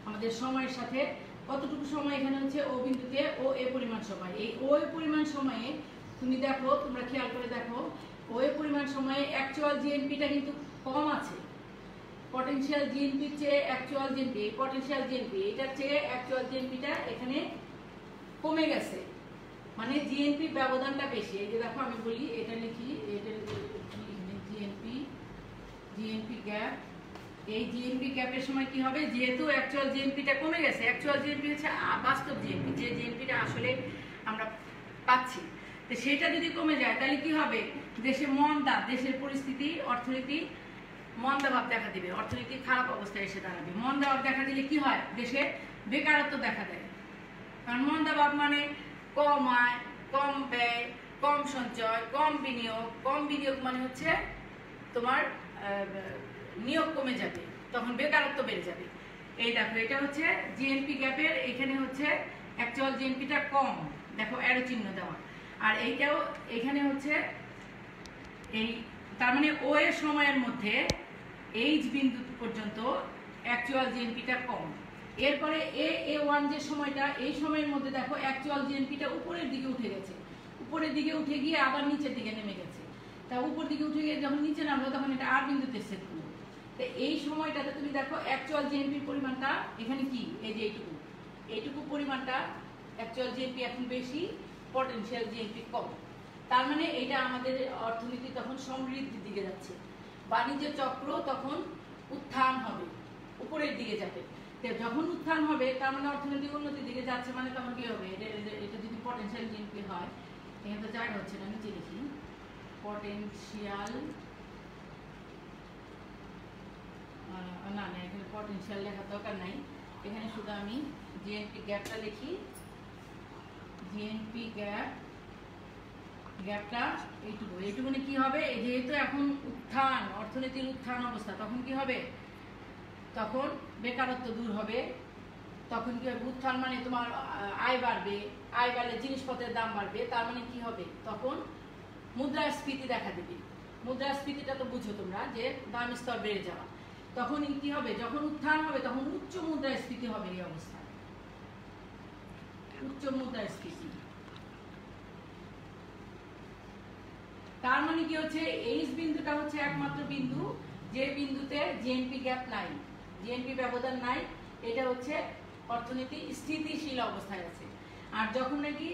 আমাদের সময়ের সাথে কতটুকু সময় এখানে হচ্ছে ও বিন্দুতে ও এ পরিমাণ সময়। এই ও এ পরিমাণ সময়ে তুমি দেখো, তোমরা খেয়াল করে দেখো, ও এ পরিমাণ সময়ে অ্যাকচুয়াল জিএনপিটা কিন্তু কম আছে। পটেনশিয়াল জিএনপির চেয়ে অ্যাকচুয়াল জিএনপি, পটেনশিয়াল জিএনপি এটার চেয়ে অ্যাকচুয়াল জিএনপিটা এখানে কমে গেছে, মানে জিএনপি ব্যবধানটা বেশি। এই যে দেখো আমি বলি, এটা লিখি, এটা জিএনপি গ্যাপ। এই জিএনপি গ্যাপের সময় কি হবে? যেহেতু অ্যাকচুয়াল জিএনপিটা কমে গেছে, অ্যাকচুয়াল জিএনপি হচ্ছে বাস্তব জিএনপি, যে জিএনপিটা আসলে আমরা পাচ্ছি, তো সেটা যদি কমে যায় তাহলে কি হবে? দেশে মন্দা, দেশের পরিস্থিতি, অর্থনীতি মন্দা ভাব দেখা দিবে, অর্থনীতি খারাপ অবস্থায় এসে দাঁড়াবে। মন্দা ভাব দেখা দিলে কি হয়? দেশে বেকারত্ব দেখা দেয়। কারণ মন্দা ভাব মানে কম আয়, কম ব্যয়, কম সঞ্চয়, কম বিনিয়োগ মানে হচ্ছে তোমার নিয়োগ কমে যাবে, তখন বেকারত্ব বেড়ে যাবে। এই দেখো এটা হচ্ছে জিএনপি গ্যাপের, এখানে হচ্ছে অ্যাকচুয়াল জিএনপিটা কম, দেখো অ্যারো চিহ্ন দেওয়া। আর এইটাও এখানে হচ্ছে এই, তার মানে ও এর সময়ের মধ্যে এইচ বিন্দু পর্যন্ত অ্যাকচুয়াল জিএনপিটা কম। এরপরে এ1 যে সময়টা, এই সময়ের মধ্যে দেখো অ্যাকচুয়াল জিএনপিটা উপরের দিকে উঠে গেছে, উপরের দিকে উঠে গিয়ে আবার নিচের দিকে নেমে গেছে। তা উপর দিকে উঠে গিয়ে যখন নিচে নামলো, তখন এটা আর বিন্দুতে সেট করলো। তো এই সময়টাতে তুমি দেখো অ্যাকচুয়াল জিএনপির পরিমাণটা এখানে কি, এই যে এইটুকু পরিমাণটা অ্যাকচুয়াল জিএনপি এখন বেশি, পটেনশিয়াল জিএনপি কম। তার মানে এটা আমাদের অর্থনীতি তখন সমৃদ্ধির দিকে যাচ্ছে, বাণিজ্য চক্র তখন উত্থান হবে, উপরের দিকে যাবে। যখন উত্থান হবে তার মানে অর্থনৈতিক উন্নতির দিকে যাচ্ছে, মানে তখন কি হবে? এটা যদি পটেনশিয়াল জিএনপি হয়, এখানে তো জায়গা হচ্ছে না, নিচে লিখি পটেনশিয়াল, না এখানে পটেনশিয়াল লেখার দরকার নাই, এখানে শুধু আমি জিএনপি গ্যাপটা লিখি। জিএনপি গ্যাপটা এইটুকুনে কি হবে? যেহেতু এখন উত্থান, অর্থনীতির উত্থান অবস্থা, তখন কি হবে? তখন বেকারত্ব দূর হবে, তখন কি হবে? উত্থান মানে তোমার আয় বাড়বে, আয় বাড়লে জিনিসপত্রের দাম বাড়বে, তার মানে কি হবে? তখন মুদ্রাস্ফীতি দেখা দেবে। মুদ্রাস্ফীতিটা তো বুঝো তোমরা, যে দাম স্তর বেড়ে যাওয়া। তখন কি হবে? যখন উত্থান হবে তখন উচ্চ মুদ্রাস্ফীতি হবে। এই অবস্থায় উচ্চ মুদ্রাস্ফীতি, তার মানে কি হচ্ছে? এইচ বিন্দুটা হচ্ছে একমাত্র বিন্দু যে বিন্দুতে জিএনপি গ্যাপ নাই, জিএনপি ব্যবধান নাই। এটা হচ্ছে অর্থনীতি স্থিতিশীল অবস্থায় আছে। আর যখন নাকি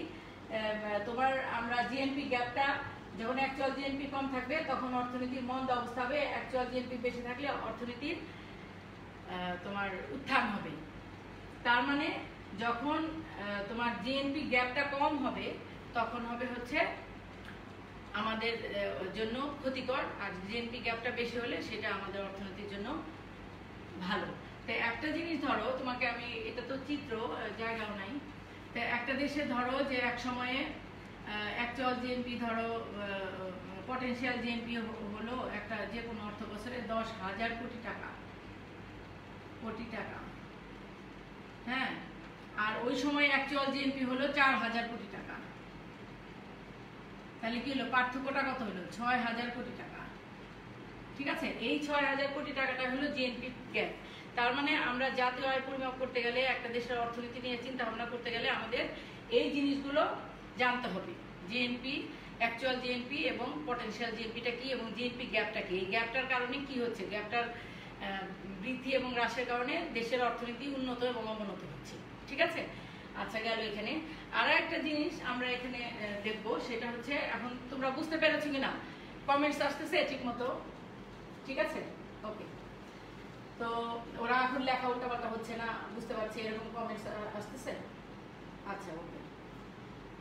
তোমার আমরা জিএনপি গ্যাপটা, যখন অ্যাকচুয়াল জিএনপি কম থাকবে তখন অর্থনীতির মন্দা অবস্থা হবে, অ্যাকচুয়াল জিএনপি বেশি থাকলে অর্থনীতির তোমার উত্থান হবে। তার মানে যখন তোমার জিএনপি গ্যাপটা কম হবে তখন হবে হচ্ছে আমাদের জন্য ক্ষতিকর, আর জিএনপি গ্যাপটা বেশি হলে সেটা আমাদের অর্থনীতির জন্য ভালো। তো একটা জিনিস ধরো, তোমাকে আমি, এটা তো চিত্র, জায়গাও নাই, তো একটা দেশে ধরো যে এক সময়ে অ্যাকচুয়াল জিএনপি ধরো পটেনশিয়াল জিএনপি হলো একটা যে কোনো অর্থ বছরে 10,000 কোটি টাকা, হ্যাঁ, আর ওই সময় অ্যাকচুয়াল জিএনপি হলো 4,000 কোটি টাকা। তাহলে কি হলো, পার্থক্যটা কত হলো? 6,000 কোটি টাকা। ঠিক আছে, এই 6,000 কোটি টাকাটা হলো জিএনপি গ্যাপ। তার মানে আমরা জাতীয় আয় পরিমাপ করতে গেলে, একটা দেশের অর্থনীতি নিয়ে চিন্তা ভাবনা করতে গেলে আমাদের এই জিনিসগুলো জানতে হবে, জিএনপি, অ্যাকচুয়াল জিএনপি এবং পটেনশিয়াল জিএনপিটা কি, এবং জিএনপি গ্যাপটা কি, এই গ্যাপটার কারণে কি হচ্ছে, গ্যাপটার বৃদ্ধি এবং হ্রাসের কারণে দেশের অর্থনীতি উন্নত এবং অবনত হচ্ছে। ঠিক আছে, আচ্ছা গেল এখানে। আর একটা জিনিস আমরা এখানে দেখবো, সেটা হচ্ছে, এখন তোমরা বুঝতে পেরেছো কিনা, কমেন্টস আসতেছে ঠিক মতো? ঠিক আছে, ওকে। তো ওরা এখন লেখা উল্টাপাল্টা হচ্ছে না, বুঝতে পারছি, এরকম কমেন্টস আসতেছে। আচ্ছা, ওকে।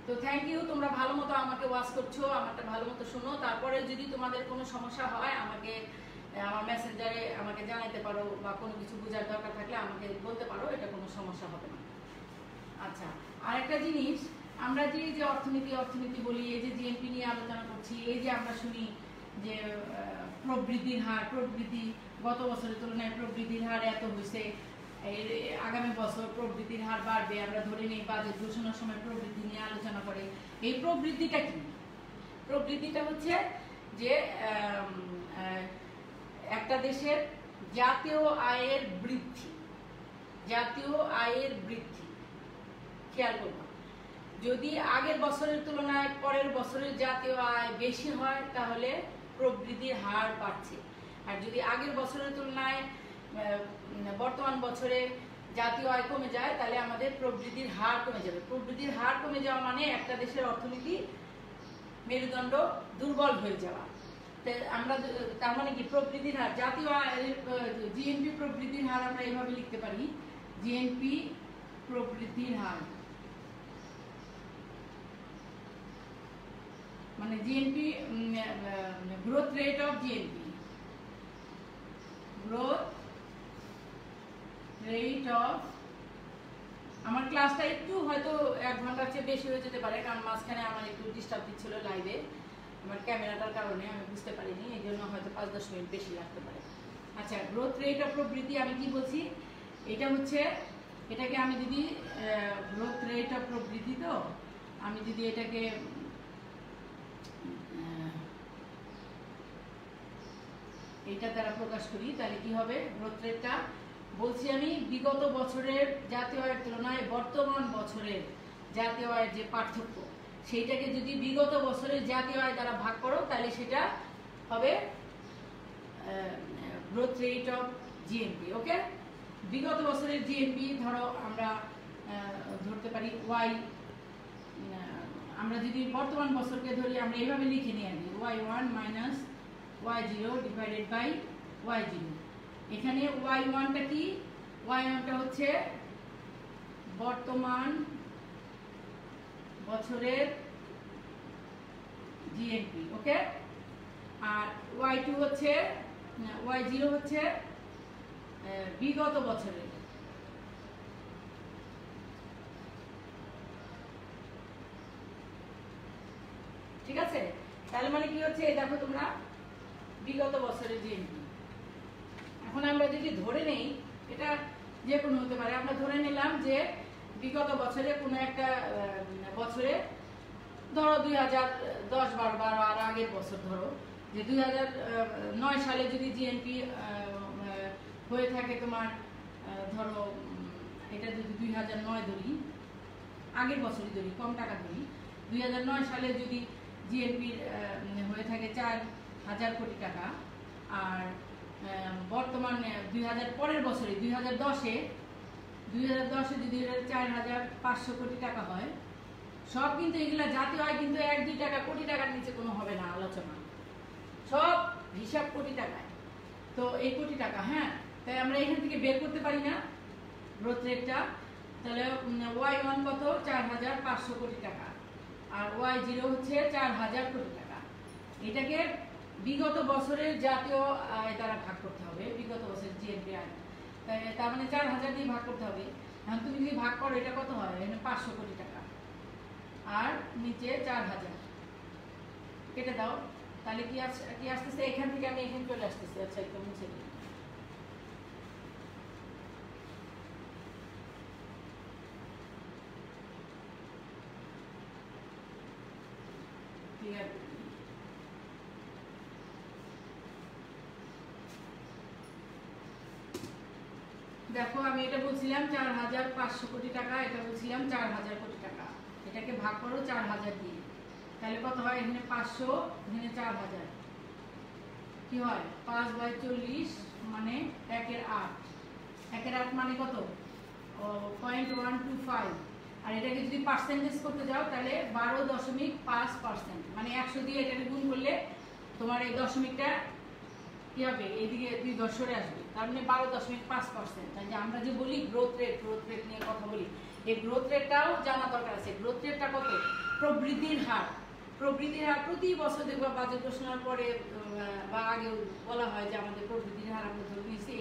তো থ্যাংক ইউ, তোমরা ভালো মতো আমাকে ওয়াচ করছো, আমারটা ভালো মতো শোনো। তারপরে যদি তোমাদের কোনো সমস্যা হয় আমাকে আমার মেসেঞ্জারে আমাকে জানাতে পারো, বা কোনো কিছু বোঝার দরকার থাকলে আমাকে বলতে পারো, এটা কোনো সমস্যা হবে না। আচ্ছা, আরেকটা জিনিস, আমরা যে অর্থনীতি বলি, এই যে জিএনপি নিয়ে আলোচনা করছি, এই যে আমরা শুনি যে প্রবৃদ্ধির হার, প্রবৃদ্ধি গত বছরের তুলনায় প্রবৃদ্ধির হার এত হয়েছে, আগামী বছর প্রবৃদ্ধির হার বাড়বে, আমরা ধরে নিই বাজেট ঘোষণার সময় প্রবৃদ্ধি নিয়ে আলোচনা করে। এই প্রবৃদ্ধিটা কি? প্রবৃদ্ধিটা হচ্ছে যে একটা দেশের জাতীয় আয়ের বৃদ্ধি, খেয়াল করবা, যদি আগের বছরের তুলনায় পরের বছরের জাতীয় আয় বেশি হয় তাহলে প্রবৃদ্ধির হার বাড়ছে, আর যদি আগের বছরের তুলনায় বর্তমান বছরে জাতীয় আয় কমে যায় তাহলে আমাদের প্রবৃদ্ধির হার কমে যাবে। প্রবৃদ্ধির হার কমে যাওয়া মানে একটা দেশের অর্থনীতি মেরুদণ্ড দুর্বল হয়ে যাওয়া। আমরা তার মানে কি, প্রবৃদ্ধির হার, জাতীয় জিএনপি প্রবৃদ্ধির হার আমরা এইভাবে লিখতে পারি, জিএনপি প্রবৃদ্ধির হার, মানে GNP growth rate of GNP, growth rate of. আমার ক্লাসটা একটু হয়তো 1 ঘন্টার চেয়ে বেশি হয়ে যেতে পারে, কারণ মাঝখানে আমার একটু ডিস্টার্ব দিচ্ছিল লাইভে, আমার ক্যামেরাটার কারণে আমি বুঝতে পারিনি, এই জন্য হয়তো 5-10 মিনিট বেশি লাগতে পারে। আচ্ছা, গ্রোথ রেট অফ প্রবৃদ্ধি আমি কি বলছি, এটা হচ্ছে, এটাকে আমি যদি গ্রোথ রেট অফ প্রবৃদ্ধি, তো আমি যদি এটাকে এটা দ্বারা প্রকাশ করি তাহলে কি হবে, গ্রোথ রেটটা বলছি আমি বিগত বছরের জাতীয় আয়ের তুলনায় বর্তমান বছরের জাতীয় আয়ের যে পার্থক্য, সেইটাকে যদি বিগত বছরের জাতীয় আয় দ্বারা ভাগ করো তাহলে সেটা হবে গ্রোথ রেট অফ জিএনপি। ওকে, বিগত বছরের জিএনপি ধরো আমরা ধরতে পারি ওয়াই, আমরা যদি বর্তমান বছরকে ধরি আমরা এইভাবে লিখে নিয়ে আনি, y1 minus y0 divided by y0। এখানে y1টা কি, y1টা হচ্ছে বর্তমান বছরের জিএনপি, ওকে, আর y2 হচ্ছে, y0 হচ্ছে বিগত বছরের। ঠিক আছে, তাহলে মানে কি হচ্ছে, দেখো তোমরা, বিগত বছরের জিএনপি। এখন আমরা যদি ধরে নেই, এটা যে কোনো হতে পারে, আমরা ধরে নিলাম যে বিগত বছরে কোনো একটা বছরে ধরো 2010-12 আর আগের বছর ধরো যে 2009 সালে যদি জিএনপি হয়ে থাকে তোমার, ধরো এটা যদি 2009 ধরি, আগের বছরই ধরি, কম টাকা ধরি, 2009 সালে যদি জিএনপি হয়ে থাকে 4,000 কোটি টাকা, আর বর্তমানে 2000 পরের বছরে 2010-এ যদি 4,500 কোটি টাকা হয়, সব কিন্তু এগুলা জাতীয় আয় কিন্তু 1-2 টাকা কোটি টাকার নিচে কোনো হবে না আলোচনা, সব হিসাব কোটি টাকায়। তো এই কোটি টাকা, হ্যাঁ, তাই আমরা এখান থেকে বের করতে পারি না গ্রোথ রেটটা। তাহলে Y1 কত 4,500 কোটি টাকা আর Y0 হচ্ছে 4,000 কোটি টাকা। এটাকে বিগত বছরের জাতীয় আয় দ্বারা ভাগ করতে হবে, বিগত বছরের জিএনপি আয়, তার মানে 4,000 দিয়ে ভাগ করতে হবে। এখন তুমি যদি ভাগ করো এটা কত হয়, এখানে 500 কোটি টাকা আর নিচে 4,000 কেটে দাও, তাহলে কি আসতেছে, এখান থেকে আমি এখানে চলে আসতেছি। আচ্ছা একটু মুছে দিই। ঠিক আছে, দেখো আমি এটা বলছিলাম 4,500 কোটি টাকা, এটা বলছিলাম 4,000 কোটি টাকা। এটাকে ভাগ করো 4,000 দিয়ে, তাহলে কত হয়, এখানে 500 এখানে 4,000, কি হয় 5/40 মানে 1/8। 1/8 মানে কত 0.125। আর এটাকে যদি পার্সেন্টেজ করতে যাও তাহলে 12.5%, মানে 100 দিয়ে এটাকে গুণ করলে তোমার এই দশমিকটা কি হবে, এইদিকে 2 10 সরে আসবে, তার মানে 12.5%। তাই যে আমরা যে বলি গ্রোথ রেট নিয়ে কথা বলি, এই গ্রোথ রেটটাও জানা দরকার আছে। গ্রোথ রেটটা কত, প্রবৃদ্ধির হার প্রতি বছর দেখবা বাজেট ঘোষণার পরে বা আগে বলা হয় যে আমাদের প্রবৃদ্ধির হার আমরা ধরে নিয়েছি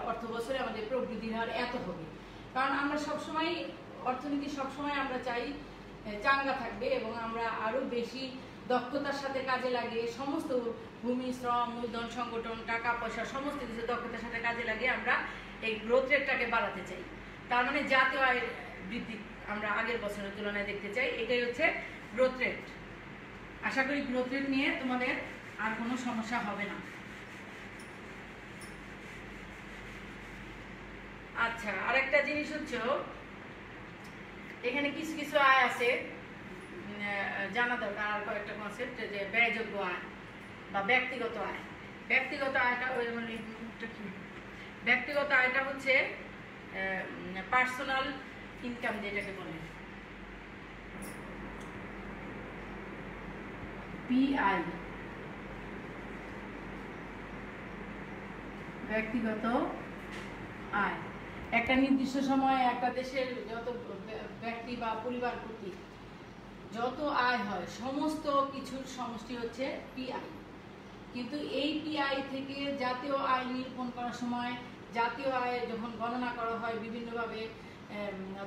অর্থ বছরে আমাদের প্রবৃদ্ধির হার এত হবে। কারণ আমরা সবসময় অর্থনীতি সবসময় আমরা চাই চাঙ্গা থাকবে এবং আমরা আরো বেশি দক্ষতার সাথে কাজে লাগিয়ে সমস্ত ভূমি, শ্রম, মূলধন, সংগঠন, টাকা পয়সা সমস্ত কিছু দক্ষতার সাথে কাজে লাগিয়ে আমরা এই গ্রোথ রেটটাকে বাড়াতে চাই। তার মানে জাতীয় আয়ের বৃদ্ধি আমরা আগের বছরের তুলনায় দেখতে চাই, এটাই হচ্ছে গ্রোথ রেট। আশা করি গ্রোথ রেট নিয়ে তোমাদের আর কোনো সমস্যা হবে না। আচ্ছা, আরেকটা জিনিস হচ্ছে এখানে কিছু কিছু আয় আছে জানা দরকার, আর কয়েকটা কনসেপ্ট, যে ব্যয়যোগ্য আয় বা ব্যক্তিগত আয়। ব্যক্তিগত আয়টা ব্যক্তিগত আয়টা হচ্ছে পার্সোনাল ইনকাম যেটাকে বলে, পিআই, ব্যক্তিগত আয়। একটা নির্দিষ্ট সময়ে একটা দেশের যত ব্যক্তি বা পরিবার প্রতি যত আয় হয় সমস্ত কিছুর সমষ্টি হচ্ছে পিআই। কিন্তু এই পিআই থেকে জাতীয় আয় নিরূপণ করার সময়, জাতীয় আয় যখন গণনা করা হয়, বিভিন্নভাবে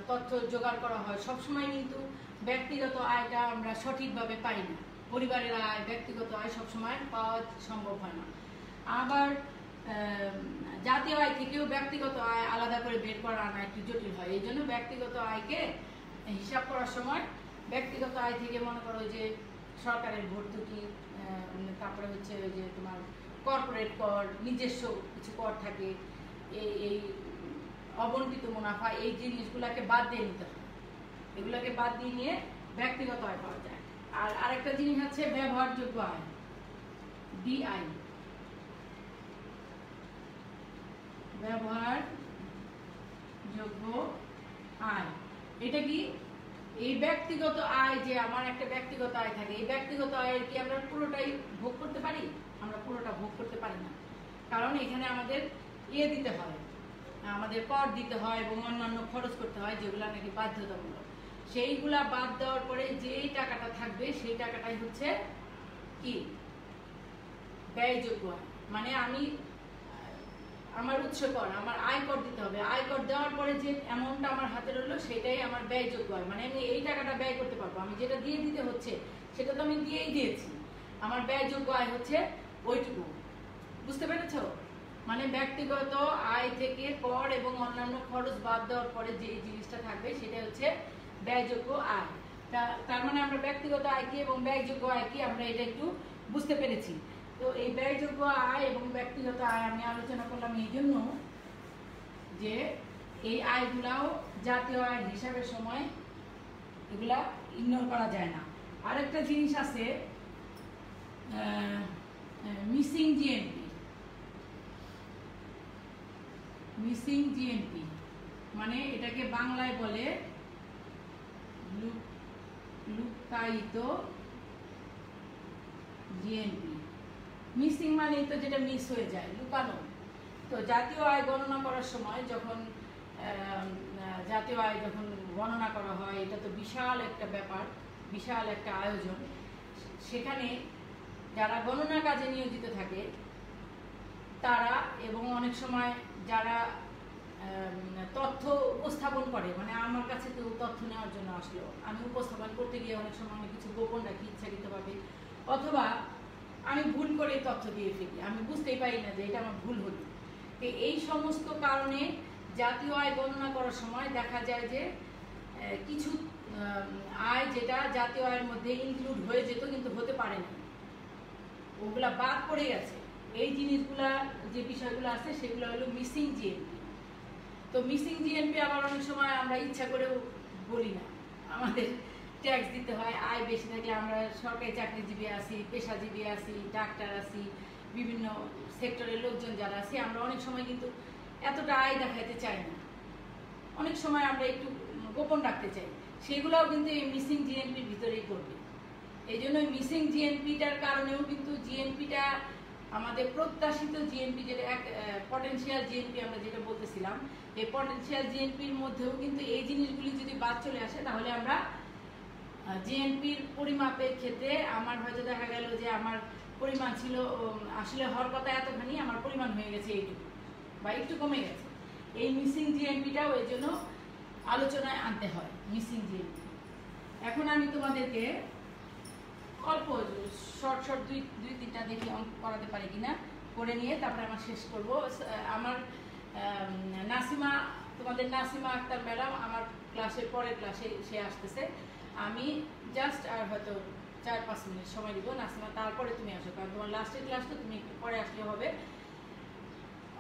তথ্য জোগাড় করা হয়, সবসময় কিন্তু ব্যক্তিগত আয়টা আমরা সঠিকভাবে পাই না। পরিবারের আয়, ব্যক্তিগত আয় সবসময় পাওয়া সম্ভব হয় না। আবার জাতীয় আয় থেকেও ব্যক্তিগত আয় আলাদা করে বের করা আনা একটু জটিল হয়। এই জন্য ব্যক্তিগত আয়কে হিসাব করার সময় ব্যক্তিগত আয় থেকে মনে করো যে সরকারের ভর্তুকি, তারপরে হচ্ছে ওই যে তোমার কর্পোরেট কর, নিজস্ব কিছু কর থাকে, এই অবন্টিত মুনাফা, এই জিনিসগুলোকে বাদ দিয়ে নিতে হয়। এগুলোকে বাদ দিয়ে নিয়ে ব্যক্তিগত আয় পাওয়া যায়। আর আরেকটা জিনিস হচ্ছে ব্যবহারযোগ্য আয়, ডিআই, ব্যবহারযোগ্য আয়। এটা কি, এই ব্যক্তিগত আয়, যে আমার একটা ব্যক্তিগত আয় থাকে, এই ব্যক্তিগত আয়ের কি আমরা পুরোটাই ভোগ করতে পারি? আমরা পুরোটা ভোগ করতে পারি না, কারণ এখানে আমাদের দিতে হয়, আমাদের কর দিতে হয় এবং অন্যান্য খরচ করতে হয় যেগুলো নাকি বাধ্যতামূলক। সেইগুলা বাদ দেওয়ার পরে যেই টাকাটা থাকবে সেই টাকাটাই হচ্ছে কি, ব্যয়যোগ্য আয়। মানে আমি আমার উৎস কর, আমার আয়কর দিতে হবে, আয়কর দেওয়ার পরে যে অ্যামাউন্টটা আমার হাতে রইলো সেটাই আমার ব্যয়যোগ্য আয়। মানে আমি এই টাকাটা ব্যয় করতে পারবো, আমি যেটা দিয়ে দিতে হচ্ছে সেটা তো আমি দিয়েই দিয়েছি, আমার ব্যয়যোগ্য আয় হচ্ছে ওইটুকু। বুঝতে পেরেছো? মানে ব্যক্তিগত আয় থেকে কর এবং অন্যান্য খরচ বাদ দেওয়ার পরে যে জিনিসটা থাকবে সেটা হচ্ছে ব্যয়যোগ্য আয়। তার মানে আমরা ব্যক্তিগত আয় কি এবং ব্যয়যোগ্য আয় কি আমরা এটা একটু বুঝতে পেরেছি। তো এই ব্যয়যোগ্য আয় এবং ব্যক্তিগত আয় আমি আলোচনা করলাম এই জন্য যে এই আয়গুলাও জাতীয় আয়ের হিসাবের সময় এগুলা ইগনোর করা যায় না। আরেকটা জিনিস আছে মিসিং জিএনপি। মিসিং জিএনপি মানে এটাকে বাংলায় বলে লুকায়িত জিএনপি। মিসিং মানে তো যেটা মিস হয়ে যায়, লুকানো। তো জাতীয় আয় গণনা করার সময় যখন জাতীয় আয় যখন গণনা করা হয়, এটা তো বিশাল একটা ব্যাপার, বিশাল একটা আয়োজন। সেখানে যারা গণনা কাজে নিয়োজিত থাকে তারা, এবং অনেক সময় যারা তথ্য উপস্থাপন করে, মানে আমার কাছে কেউ তথ্য নেওয়ার জন্য আসলো, আমি উপস্থাপন করতে গিয়ে অনেক সময় আমি কিছু গোপন রাখি ইচ্ছাকৃতভাবে, অথবা আমি ভুল করে তথ্য দিয়ে ফেলি, আমি বুঝতেই পারি না যে এটা আমার ভুল হলো। এই সমস্ত কারণে জাতীয় আয় গণনা করার সময় দেখা যায় যে কিছু আয় যেটা জাতীয় আয়ের মধ্যে ইনক্লুড হয়ে যেত কিন্তু হতে পারে না, ওগুলা বাদ পড়ে গেছে। এই জিনিসগুলা, যে বিষয়গুলো আছে সেগুলো হলো মিসিং জিএনপি। তো মিসিং জিএনপি আবার অনেক সময় আমরা ইচ্ছা করেও বলি না, আমাদের ট্যাক্স দিতে হয়। আয় বেশি থাকলে আমরা সরকারি চাকরিজীবী আছি, পেশাজীবী আছি, ডাক্তার আছি, বিভিন্ন সেক্টরের লোকজন যারা আছি, আমরা অনেক সময় কিন্তু এতটা আয় দেখাইতে চাই না, অনেক সময় আমরা একটু গোপন রাখতে চাই, সেগুলোও কিন্তু এই মিসিং জিএনপির ভিতরেই করবে। এই জন্য মিসিং জিএনপিটার কারণেও কিন্তু জিএনপিটা আমাদের প্রত্যাশিত জিএনপি, যেটা পটেনশিয়াল জিএনপি আমরা যেটা বলতেছিলাম, এই পটেনশিয়াল জিএনপির মধ্যেও কিন্তু এই জিনিসগুলি যদি বাদ চলে আসে, তাহলে আমরা জিএনপির পরিমাপের ক্ষেত্রে আমার হয়তো দেখা গেল যে আমার পরিমাণ ছিল আসলে হওয়ার কথা এতখানি, আমার পরিমাণ হয়ে গেছে এইটুকু বা একটু কমে গেছে। এই মিসিং জিএনপিটাও এর জন্য আলোচনায় আনতে হয়, মিসিং জিএনপি। এখন আমি তোমাদেরকে অল্প শর্ট দুই তিনটা দেখি অঙ্ক করাতে পারি কিনা, করে নিয়ে তারপরে আমার শেষ করব। আমার নাসিমা, তোমাদের নাসিমা আক্তার ম্যাডাম আমার ক্লাসের পরের ক্লাসে সে আসতেছে, আমি জাস্ট আর হয়তো 4-5 মিনিট সময় দিব। নাসিমা তারপরে তুমি আসো, কারণ তোমার লাস্টের ক্লাস তো, তুমি একটু পরে আসলে হবে,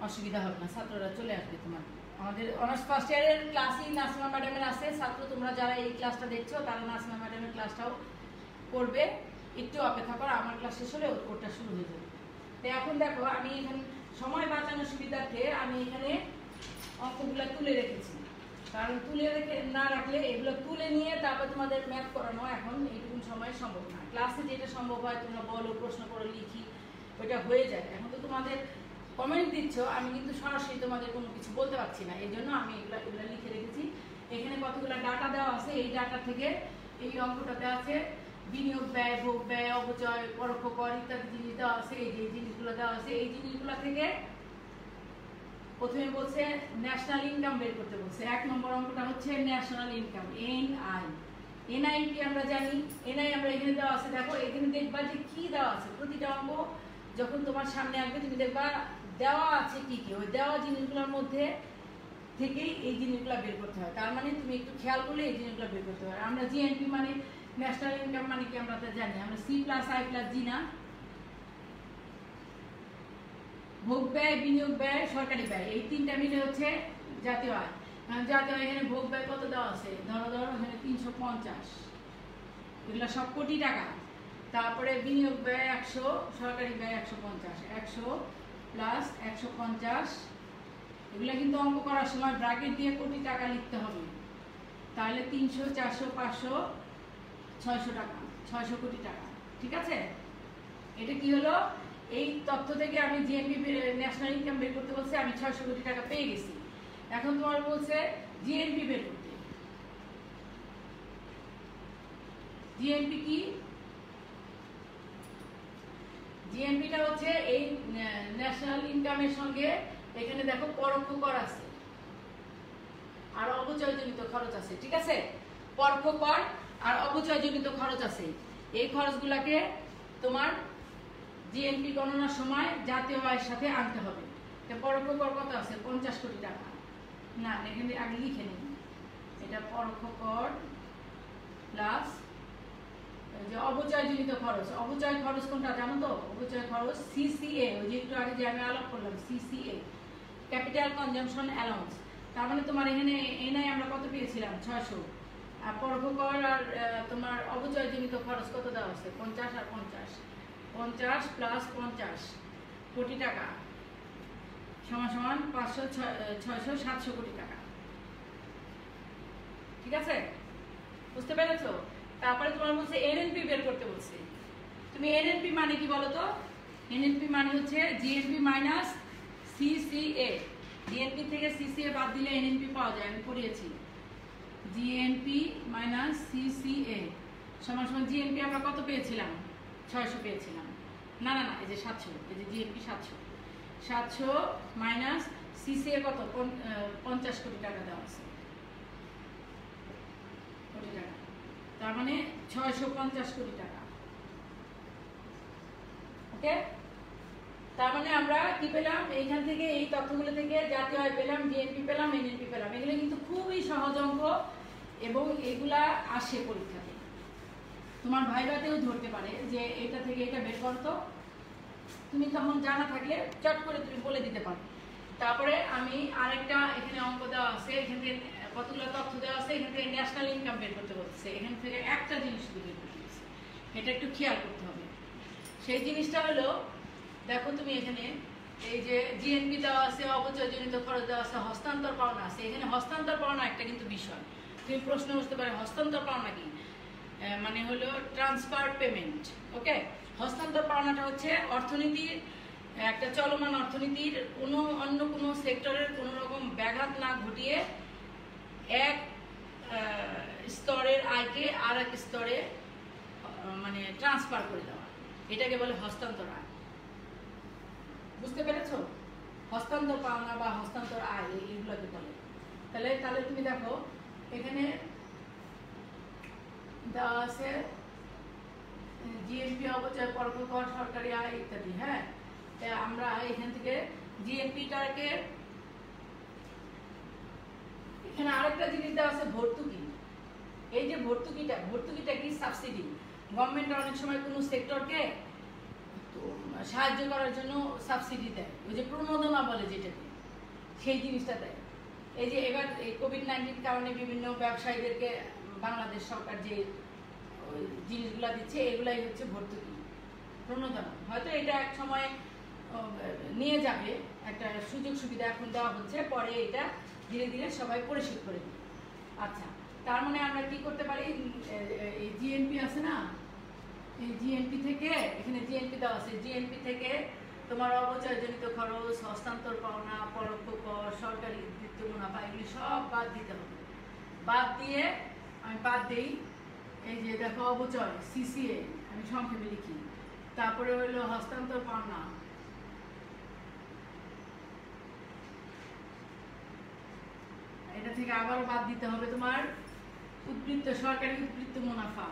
অসুবিধা হবে না, ছাত্ররা চলে আসবে। তোমার আমাদের অনার্স ফার্স্ট ইয়ারের ক্লাসই নাসিমা ম্যাডামের আছে, ছাত্র তোমরা যারা এই ক্লাসটা দেখছো তারা নাসিমা ম্যাডামের ক্লাসটাও করবে, একটু অপেক্ষা করো, আমার ক্লাস শেষ হলে ওটা শুরু হয়ে যাবে। তো এখন দেখো, আমি এখানে সময় বাঁচানোর সুবিধার্থে আমি এখানে অঙ্কগুলো তুলে রেখেছি, কারণ তুলে রেখে না রাখলে এগুলো তুলে নিয়ে তারপর তোমাদের ম্যাথ করানো এখন এইটুকু সময় সম্ভব না। ক্লাসে যেটা সম্ভব হয় তোমরা বলো, প্রশ্ন করো, লিখি, ওইটা হয়ে যায়। এখন তো তোমাদের কমেন্ট দিচ্ছ, আমি কিন্তু সরাসরি তোমাদের কোনো কিছু বলতে পারছি না, এই জন্য আমি এগুলো লিখে রেখেছি। এখানে কতগুলো ডাটা দেওয়া আছে, এই ডাটা থেকে এই অঙ্কটাতে আছে বিনিয়োগ ব্যয়, ভোগ ব্যয়, অপচয়, পরোক্ষ কর ইত্যাদি জিনিস দেওয়া আছে। এই যে জিনিসগুলো দেওয়া আছে, এই জিনিসগুলো থেকে প্রথমে বলছে ন্যাশনাল ইনকাম বের করতে বলছে। 1 নম্বর অঙ্কটা হচ্ছে ন্যাশনাল ইনকাম, এনআই। এনআই কি আমরা জানি, এনআই আমরা এখানে দেওয়া আছে। দেখো এখানে দেখবা যে কি দেওয়া আছে, প্রতিটা অঙ্ক যখন তোমার সামনে আসবে তুমি দেখবা দেওয়া আছে কি কি, ওই দেওয়া জিনিসগুলোর মধ্যে থেকেই এই জিনিসগুলো বের করতে হয়। তার মানে তুমি একটু খেয়াল করলে এই জিনিসগুলো বের করতে হয়। আমরা জিএনপি মানে ন্যাশনাল ইনকাম মানে কি আমরা তো জানি, আমরা C+I+G না, ভোগ ব্যয়, বিনিয়োগ ব্যয়, সরকারি ব্যয়, এই তিনটা মিলে হচ্ছে জাতীয় আয়। জাতীয় আয় এখানে ভোগ ব্যয় কত দেওয়া আছে, ধরো এখানে 350, এগুলো সব কোটি টাকা। তারপরে বিনিয়োগ ব্যয় 100, সরকারি ব্যয় 150, 100 প্লাস 150, এগুলো কিন্তু অঙ্ক করার সময় ব্র্যাকেট দিয়ে কোটি টাকা লিখতে হবে, তাহলে 300, 400, 500, 600 টাকা, 600 কোটি টাকা। ঠিক আছে, এটা কি হলো, এই তথ্য থেকে আমি জিএনপি ন্যাশনাল ইনকাম বের করতে বলছে, আমি 600 কোটি টাকা পেয়ে গেছি। এখন তোমার বলছে জিএনপি বের করতে। জিএনপি কি, জিএনপিটা হচ্ছে এই ন্যাশনাল ইনকামের সঙ্গে এখানে দেখো পরোক্ষ কর আছে আর অপচয়জনিত খরচ আছে। ঠিক আছে, পরোক্ষ কর আর অপচয়জনিত খরচ আছে, এই খরচগুলোকে তোমার জিএনপি গণনার সময় জাতীয় আয়ের সাথে আনতে হবে। পরোক্ষ কর কত আছে, 50 কোটি টাকা। না, এখানে আগে লিখে নিন, এটা পরোক্ষ কর প্লাস যে অপচয়জনিত খরচ। অপচয় খরচ কোনটা জানো তো, অপচয় খরচ সিসিএ, ওই যে একটু আগে যে আমি আলাপ করলাম, সিসিএ, ক্যাপিটাল কনজাম্পশন অ্যালাউন্স। তার মানে তোমার এখানে এনআই আমরা কত পেয়েছিলাম, 600, আর পরোক্ষ কর আর তোমার অপচয়জনিত খরচ কত দেওয়া আছে, 50 আর 50, 50 প্লাস 50 কোটি টাকা সমান সমান 500, 600, 700 কোটি টাকা। ঠিক আছে, বুঝতে পেরেছো? তারপরে তোমার বলছে এনএনপি বের করতে বলছে। তুমি এনএনপি মানে কি বলো তো, এনএনপি মানে হচ্ছে জিএনপি মাইনাস সিসিএ। জিএনপি থেকে সিসিএ বাদ দিলে এনএনপি পাওয়া যায়, আমি পড়িয়েছি। জিএনপি মাইনাস সিসিএ সমান সমান জিএনপি আমরা কত পেয়েছিলাম? 600 পেয়েছিলাম। না না না, এই যে 700, এই যে জিএনপি 700 মাইনাস সিসিএ কত? 50 কোটি টাকা দেওয়া আছে, কোটি টাকা, তার মানে 650 কোটি টাকা। ওকে, তার মানে আমরা কি পেলাম এইখান থেকে? এই তথ্যগুলো থেকে জাতীয় আয় পেলাম, জিএনপি পেলাম, এনএনপি পেলাম। এগুলো কিন্তু খুবই সহজ অঙ্ক এবং এগুলা আসে পরীক্ষাতে। তোমার ভাইভাতেও ধরতে পারে যে এটা থেকে এটা বের করতো, তুমি তখন জানা থাকলে চট করে তুমি বলে দিতে পারো। তারপরে আমি আরেকটা এখানে অঙ্ক দেওয়া আছে, এখান থেকে কতগুলো তথ্য দেওয়া আছে, এখান থেকে ন্যাশনাল ইনকাম বের করতে বলছে। এখান থেকে একটা জিনিস শুধু বের করতে বলছে, এটা একটু খেয়াল করতে হবে। সেই জিনিসটা হলো, দেখো তুমি এখানে এই যে জিএনপি দেওয়া আছে, অবচয়জনিত খরচ দেওয়া আছে, হস্তান্তর পাওনা আছে। এখানে হস্তান্তর পাওনা একটা কিন্তু বিষয়, তুমি প্রশ্ন করতে পারে হস্তান্তর পাওনা কি? মানে হলো ট্রান্সফার পেমেন্ট। ওকে, হস্তান্তর পাওনাটা হচ্ছে অর্থনীতির একটা চলমান অর্থনীতির অন্য কোনো সেক্টরের কোনো রকম ব্যাঘাত না ঘটিয়ে এক স্তরের আয়কে আর এক স্তরে মানে ট্রান্সফার করে দেওয়া, এটাকে বলে হস্তান্তর আয়। বুঝতে পেরেছো? হস্তান্তর পাওনা বা হস্তান্তর আয় এইগুলোকে বলে। তাহলে তুমি দেখো এখানে দেওয়া আছে জিএনপি, অবচয়, পরোক্ষ কর, সরকারি আয় ইত্যাদি। হ্যাঁ, আমরা এখান থেকে জিএনপিটাকে, এখানে আরেকটা জিনিস দেওয়া আছে ভর্তুকি। এই যে ভর্তুকিটা কি? সাবসিডি। গভর্নমেন্ট অনেক সময় কোনো সেক্টরকে সাহায্য করার জন্য সাবসিডি দেয়, ওই যে প্রণোদনা বলে যেটাকে, সেই জিনিসটা দেয়। এই যে এবার এই কোভিড-19 কারণে বিভিন্ন ব্যবসায়ীদেরকে বাংলাদেশ সরকার যে জিনিসগুলা দিচ্ছে, এগুলাই হচ্ছে ভর্তুকি, প্রণোদনা। হয়তো এটা এক সময় নিয়ে যাবে, একটা সুযোগ সুবিধা এখন দেওয়া হচ্ছে, পরে এটা ধীরে ধীরে সবাই পরিশোধ করে দেবে। আচ্ছা, তার মানে আমরা কি করতে পারি? এই জিএনপি আছে না, এই জিএনপি থেকে, এখানে জিএনপি দেওয়া আছে, জিএনপি থেকে তোমার অবচয়জনিত খরচ, হস্তান্তর পাওনা, পরোক্ষ কর, সরকারি উদ্বৃত্ত মুনাফা, এগুলি সব বাদ দিতে হবে। বাদ দিয়ে আমি বাদ দিই, এই যে দেখো অবচয় সিসিএ, আমি সংক্ষেপে লিখি। তারপরে হইলো হস্তান্তর পাওনা, এটা থেকে আবারও বাদ দিতে হবে তোমার উদ্বৃত্ত, সরকারি উদ্বৃত্ত মুনাফা,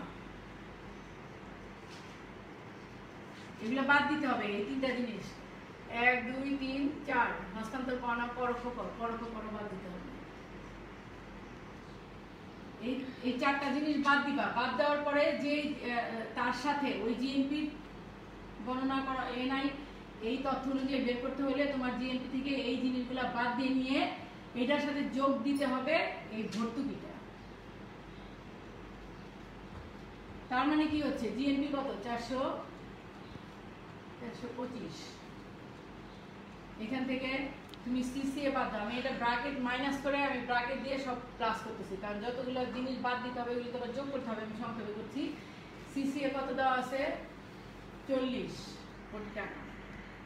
এগুলো বাদ দিতে হবে। এই তিনটা জিনিস, 1 2 3 4, হস্তান্তর পাওনা, পরোক্ষ কর বাদ দিতে হবে। এই চারটা জিনিস বাদ দিবা। বাদ দেওয়ার পরে যে তার সাথে ওই জিএনপি গণনা করা, এনআই এই তথ্য অনুযায়ী বের করতে হলে তোমার জিএনপি থেকে এই জিনিসগুলো বাদ দিয়ে নিয়ে এটার সাথে যোগ দিতে হবে এই ভর্তুকিটা। তার মানে কি হচ্ছে? জিএনপি কত? 425। এখান থেকে তুমি সিসিএ বাদ দাও। আমি এটা ব্র্যাকেট মাইনাস করে আমি ব্র্যাকেট দিয়ে সব প্লাস করতেছি, কারণ যতগুলো জিনিস বাদ দিতে হবে ওগুলো তো আবার যোগ করতে হবে। আমি সংক্ষেপে করছি। সিসিএ কত দেওয়া আছে? 40 কোটি টাকা।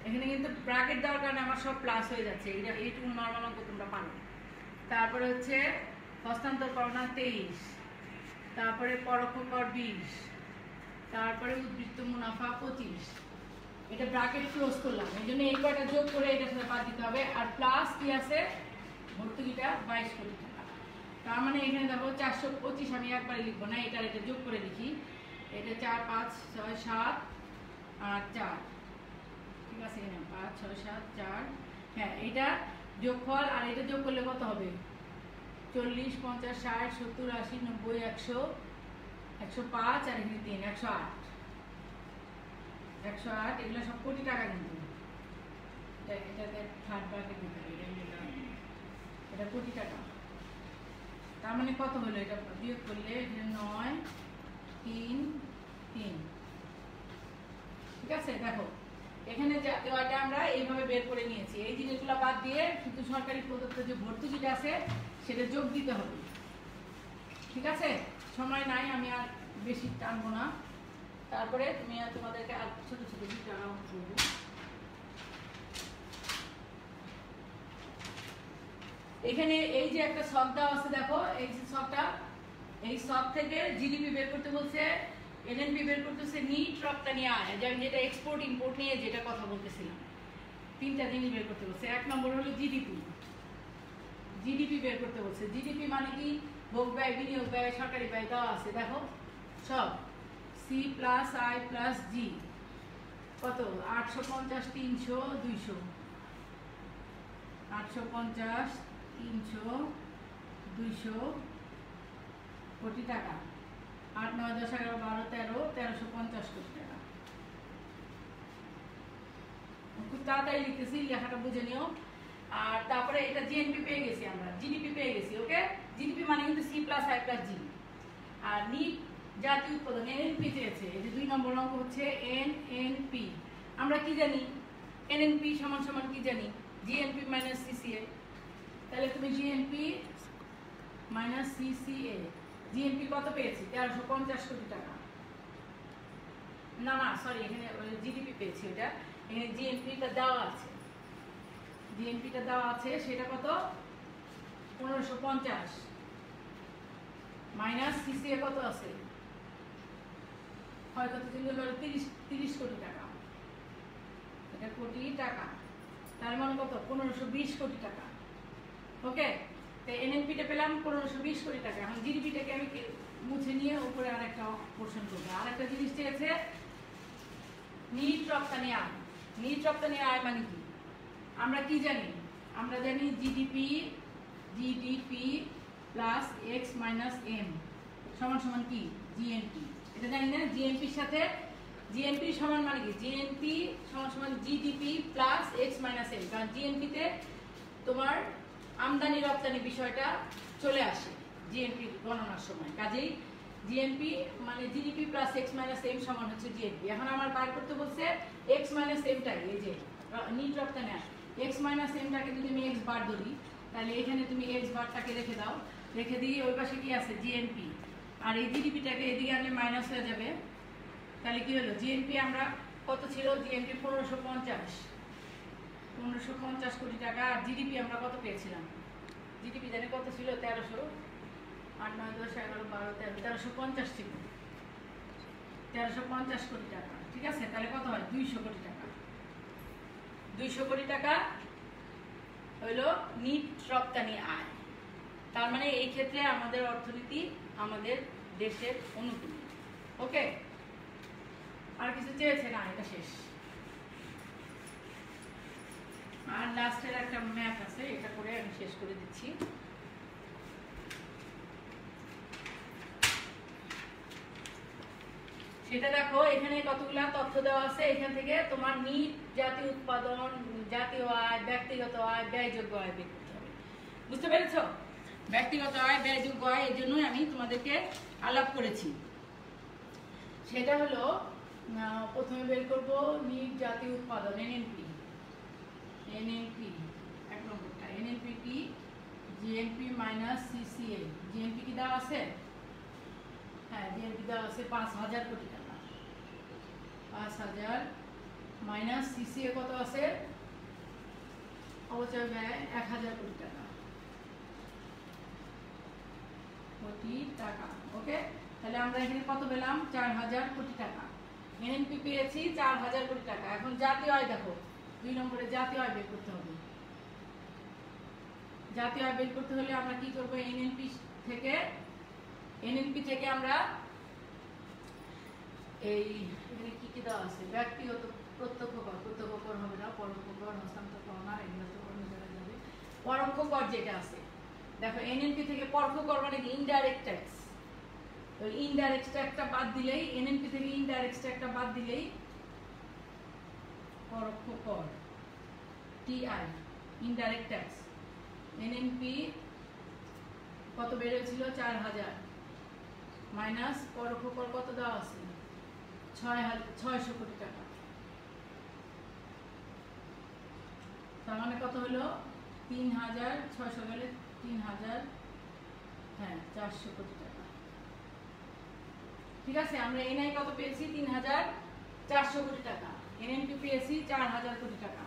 এখানে কিন্তু ব্র্যাকেট দেওয়ার কারণে আমার সব প্লাস হয়ে যাচ্ছে, এইটুকু নর্মাল অঙ্ক তোমরা পারো। তারপরে হচ্ছে হস্তান্তর পাওনা 23, তারপরে পরোক্ষ কর 20, তারপরে উদ্বৃত্ত মুনাফা 25। এটা ব্র্যাকেট ক্লোজ করলাম, এই জন্য এই কয়টা যোগ করে এটার সাথে বাদ দিতে হবে। আর প্লাস কি আছে? ভর্তুকিটা 22 কোটি টাকা। তার মানে এখানে দেখো 425, আমি একবারে লিখবো না, এটা যোগ করে লিখি। এটা 4 5 6 7 8 4, ঠিক আছে? এখানে 5 6 7 4, হ্যাঁ, এটা যোগফল। আর এটা যোগ করলে কত হবে? 40 50 60 70 80 90 100 105, আর এখানে 3 108। এগুলো সব কোটি টাকা কিন্তু। এটাতে থার্ড ব্র্যাকেট দিতে হবে, এটা কোটি টাকা। তার মানে কত হলো? এটা বিয়োগ করলে 9 3 3, ঠিক আছে? দেখো এখানে জাতীয় আয়টা আমরা এইভাবে বের করে নিয়েছি। এই জিনিসগুলো বাদ দিয়ে কিন্তু সরকারি প্রদত্ত যে ভর্তুকিটা আছে সেটা যোগ দিতে হবে, ঠিক আছে? সময় নাই, আমি আর বেশি টানবো না। তারপরে তোমাদেরকে আর ছোট ছোট 2টা রাউন্ড করবো। এখানে এই যে একটা শক দেওয়া আছে দেখো, এই যে শকটা, এই শক থেকে জিডিপি বের করতে বলছে, এনএনপি বের করতেছে, নিট রপ্তানি আয়, যেটা এক্সপোর্ট ইম্পোর্ট নিয়ে যেটা কথা বলতেছিলাম, তিনটা জিনিস বের করতে বলছে। এক নম্বর হলো জিডিপি, জিডিপি বের করতে বলছে। জিডিপি মানে কি? ভোগ ব্যয়, বিনিয়োগ ব্যয়, সরকারি ব্যয় দেওয়া আছে দেখো সব, সি প্লাস আই প্লাস জি, কত? 850, 300, 200, 850, 300, 200 কোটি টাকা। 8, 9, 10, 11, 12, 13, 1350 কোটি টাকা। খুব তাড়াতাড়ি লিখতেছি, লেখাটা বুঝে নিও। আর তারপরে এটা জিএনপি পেয়ে গেছি আমরা, জিডিপি পেয়ে গেছি। ওকে, জিডিপি মানে কিন্তু c plus I plus g. আর নিট জাতীয় উৎপাদন এনএনপি চেয়েছে, এই যে 2 নম্বর অঙ্ক হচ্ছে এনএনপি। আমরা কি জানি? এনএনপি সমান সমান কি জানি? GNP minus CCA. তাহলে তুমি জিএনপি মাইনাস সিসিএ, জিএনপি কত পেয়েছি? 1350 কোটি টাকা। না না সরি, এখানে জিডিপি পেয়েছি, ওটা এখানে জিএনপিটা দেওয়া আছে, জিএনপিটা দেওয়া আছে, সেটা কত? 1550 মাইনাস সিসিএ কত আছে? হয় কত ছিল? 30 কোটি টাকা। এটা কোটি টাকা, তার মানে কত? 1520 কোটি টাকা। ওকে, তো এনএনপিটা পেলাম 1520 কোটি টাকা। এখন জিডিপিটাকে আমি মুছে নিয়ে উপরে আরেকটা পোর্শন করবো। আরেকটা জিনিস চেয়েছে নিট রপ্তানি আয়। নিট রপ্তানি আয় মানে কি? আমরা কি জানি? আমরা জানি GDP, GDP plus x minus m সমান সমান কি? জিএনপি। এটা জানি না? জিএনপির সাথে জিএনপি সমান মানে কি? জিএনপি সমান সমান GDP plus x minus m, কারণ জিএনপিতে তোমার আমদানি রপ্তানি বিষয়টা চলে আসে জিএনপি গণনার সময়। কাজেই জিএনপি মানে GDP plus x minus m সমান হচ্ছে জিএনপি। এখন আমার বার করতে বলছে এক্স মাইনাস এমটাই, এই যে নিট রপ্তানি আয়, এক্স মাইনাস এমটাকে যদি আমি এক্স বার ধরি, তাহলে এখানে তুমি এক্স বারটাকে রেখে দাও, রেখে দিয়ে ওই পাশে কি আছে? জিএনপি। আর এই জিডিপিটাকে এদিকে আনলে মাইনাস হয়ে যাবে। তাহলে কি হলো? জিএনপি আমরা কত ছিল? জিএনপি 1550 কোটি টাকা। আর জিডিপি আমরা কত পেয়েছিলাম? জিডিপি জানি কত ছিল? 1300, 8, 9, 10, 11, 12, 13, 1350 ছিল, 1350 কোটি টাকা। ঠিক আছে, তাহলে কত হয়? 200 কোটি টাকা। 200 কোটি টাকা হইল নিট রপ্তানি আয়। তার মানে এই ক্ষেত্রে আমাদের অর্থনীতি আমাদের দেশের অনুকূলে। ওকে, আর কিছু চেয়েছে না? এটা শেষ। আর লাস্টের একটা ম্যাথ আছে, এটা করে আমি শেষ করে দিচ্ছি। সেটা দেখো, এখানে কতগুলা তথ্য দেওয়া আছে। এখান থেকে তোমার নিট, জাতীয় উৎপাদন, জাতীয় আয়, ব্যক্তিগত আয়, ব্যয়যোগ্য আয় বের করতে হবে। বুঝতে পেরেছো? ব্যক্তিগত আয়, ব্যয়যোগ্য আয়, এই জন্যই আমি তোমাদেরকে আলাপ করেছি। সেটা হলো প্রথমে বের করব নিট জাতীয় উৎপাদন, এনএনপি। এনএনপি এক নম্বরটা, এনএনপি কি? GNP minus CCA. জিএনপি কি দেওয়া আছে? হ্যাঁ, জিএনপি দেওয়া আছে 5000 কোটি টাকা। 5000 মাইনাস সিসিএ কত আছে? অবচয় ব্যয় 1000 কোটি টাকা। কোটি টাকা। ওকে, তাহলে আমরা এখানে কত পেলাম? 4000 কোটি টাকা। এনএনপি পেয়েছি 4000 কোটি টাকা। এখন জাতীয় আয় দেখো, 2 নম্বরে জাতীয় আয় বের করতে হবে। জাতীয় আয় বের করতে হলে আমরা কি করব? এনএনপি থেকে আমরা এই এখানে কি কি দেওয়া আছে? ব্যক্তিগত প্রত্যক্ষ কর, প্রত্যক্ষ কর হবে না, পরোক্ষ কর, হস্তান্তর কর না, এগুলো তো অন্য জায়গায় যাবে। পরোক্ষ কর যেটা আছে দেখো, এনএনপি থেকে পরোক্ষ কর মানে কি? Indirect tax. তো ইনডাইরেক্ট ট্যাক্সটা বাদ দিলেই, এনএনপি থেকে ইনডাইরেক্ট ট্যাক্সটা বাদ দিলেই পরোক্ষ কর, টিআই, ইনডাইরেক্ট ট্যাক্স। এনএনপি কত বেড়েছিল? 4000 মাইনাস পরোক্ষ কর কত দেওয়া আছে? 600 কোটি টাকা। তার মানে কত হলো? 3600 গেলে 3000, হ্যাঁ 400 কোটি টাকা। ঠিক আছে, আমরা এনআই কত পেয়েছি? 3400 কোটি টাকা। এনএনপি পেয়েছি 4000 কোটি টাকা।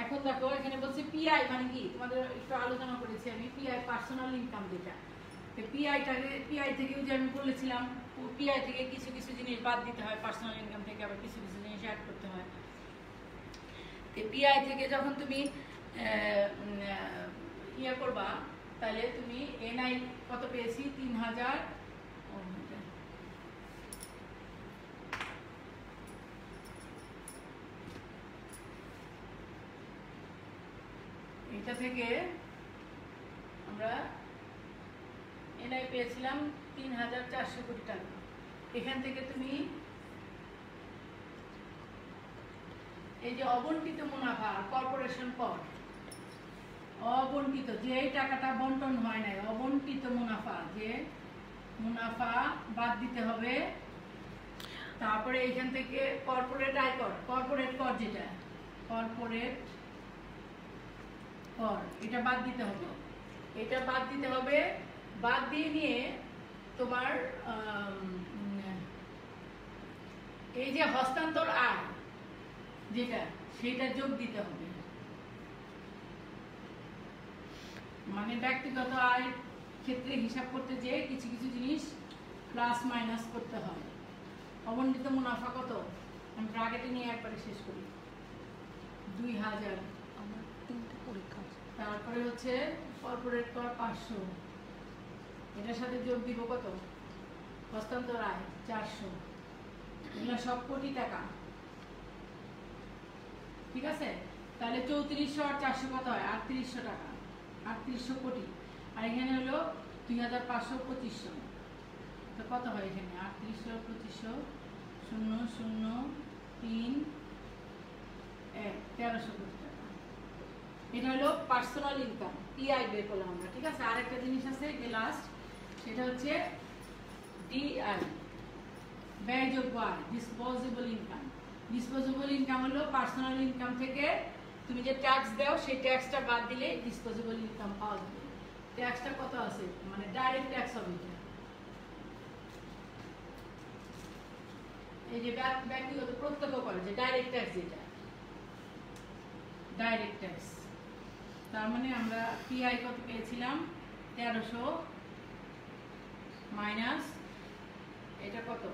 এখন দেখো এখানে বলছে পিআই মানে কি, তোমাদের একটু আলোচনা করেছি আমি, পিআই পার্সোনাল ইনকাম যেটা। পিআই থেকেও যে আমি বলেছিলাম, পিআই থেকে কিছু কিছু জিনিস বাদ দিতে হয়, পার্সোনাল ইনকাম থেকে আবার কিছু কিছু জিনিস অ্যাড করতে হয়। তো পিআই থেকে যখন তুমি ইয়ে করবা, তাহলে তুমি এনআই কত পেয়েছি, 3000, এটা থেকে আমরা এনআই পেয়েছিলাম 3400 কোটি টাকা। এখান থেকে তুমি এই যে অবন্টিত মুনাফা, কর্পোরেশন কর, অবন্টিত যে টাকাটা বন্টন হয় নাই, অবন্টিত মুনাফা, যে মুনাফা বাদ দিতে হবে। তারপরে এখান থেকে কর্পোরেট আয়কর, কর্পোরেট কর যেটা, কর্পোরেট কর, এটা বাদ দিতে হবে। এটা বাদ দিতে হবে, বাদ দিয়ে নিয়ে তোমার এই যে হস্তান্তর আয় যেটা, সেটা যোগ দিতে হবে। মানে ব্যক্তিগত আয় ক্ষেত্রে হিসাব করতে যে কিছু কিছু জিনিস প্লাস মাইনাস করতে হয়। অবন্টিত মুনাফা কত, আমি ব্র্যাকেটে নিয়ে একবারে শেষ করি, 2000। আমার 3টা পরীক্ষা। তারপরে হচ্ছে কর্পোরেট কর 500, এটার সাথে যোগ দিব কত, হস্তান্তর আয় 400, এগুলো সব কোটি টাকা। ঠিক আছে, তাহলে 3400 আর 400 কত হয়, 3800 টাকা, 3800 কোটি। আর এখানে হলো 2500, 2500, তো কত হয় এখানে, 3800, 2500, 0, 0, 3, 1, 1300 কোটি টাকা। এটা হলো পার্সোনাল ইনকাম, পিআই বের করলাম আমরা। ঠিক আছে, আরেকটা জিনিস আছে যে লাস্ট, সেটা হচ্ছে ডিআই, ব্যয়যোগ্য আয়, ডিসপোজেবল ইনকাম। ডিসপোজেবল ইনকাম হলো পার্সোনাল ইনকাম থেকে তুমি যে ট্যাক্স দাও, সেই ট্যাক্সটা বাদ দিলে ডিসপোজেবল ইনকাম পাওয়া যাবে। ট্যাক্সটা কত আছে, মানে ডাইরেক্ট ট্যাক্স হবে এটা, এই যে ব্যক্তিগত প্রত্যক্ষ করে যে ডাইরেক্ট ট্যাক্স, যেটা ডাইরেক্ট ট্যাক্স। তার মানে আমরা পিআই কত পেয়েছিলাম, 1300 মাইনাস এটা কত,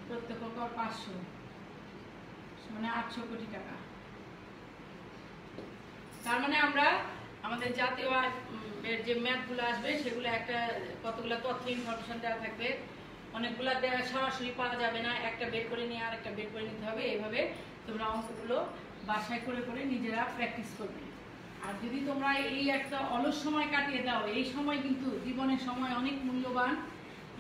প্রত্যক্ষ কর 500, মানে 800 কোটি টাকা। তার মানে আমরা আমাদের জাতীয় আয়ের যে ম্যাথগুলো আসবে, সেগুলো একটা কতগুলো তথ্য ইনফরমেশন দেওয়া থাকবে, অনেকগুলো দেওয়া সরাসরি পাওয়া যাবে না, একটা বের করে নিয়ে আর একটা বের করে নিতে হবে। এইভাবে তোমরা অঙ্কগুলো বাসায় করে করে নিজেরা প্র্যাকটিস করবে। আর যদি তোমরা এই একটা অলস সময় কাটিয়ে দাও, এই সময় কিন্তু জীবনের সময় অনেক মূল্যবান,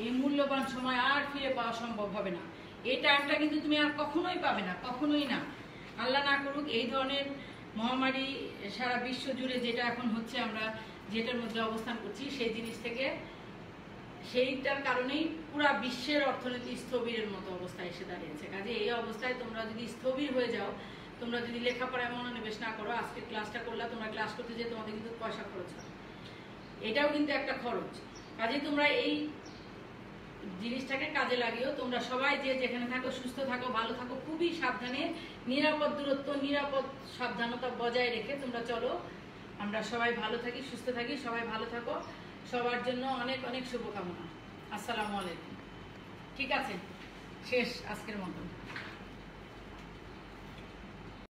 এই মূল্যবান সময় আর ফিরে পাওয়া সম্ভব হবে না। এই টাইমটা কিন্তু তুমি আর কখনোই পাবে না, কখনোই না। আল্লাহ না করুক এই ধরনের মহামারী সারা বিশ্ব জুড়ে যেটা এখন হচ্ছে, আমরা যেটার মধ্যে অবস্থান করছি, সেই জিনিস থেকে, সেইটার কারণেই পুরা বিশ্বের অর্থনীতি স্থবিরের মতো অবস্থায় এসে দাঁড়িয়েছে। কাজে এই অবস্থায় তোমরা যদি স্থবির হয়ে যাও, তোমরা যদি লেখাপড়ায় মনোনিবেশ না করো, আজকে ক্লাসটা করলে তোমরা ক্লাস করতে যেয়ে তোমাদের কিন্তু পয়সা খরচ হয়, এটাও কিন্তু একটা খরচ। কাজে তোমরা এই জিনিসটাকে কাজে লাগিও। তোমরা সবাই যে যেখানে থাকো সুস্থ থাকো, ভালো থাকো, খুবই সাবধানে, নিরাপদ দূরত্ব, নিরাপদ সাবধানতা বজায় রেখে তোমরা চলো। আমরা সবাই ভালো থাকি, সুস্থ থাকি, সবাই ভালো থাকো। সবার জন্য অনেক অনেক শুভকামনা। আসসালামু আলাইকুম। ঠিক আছে, শেষ আজকের মতো।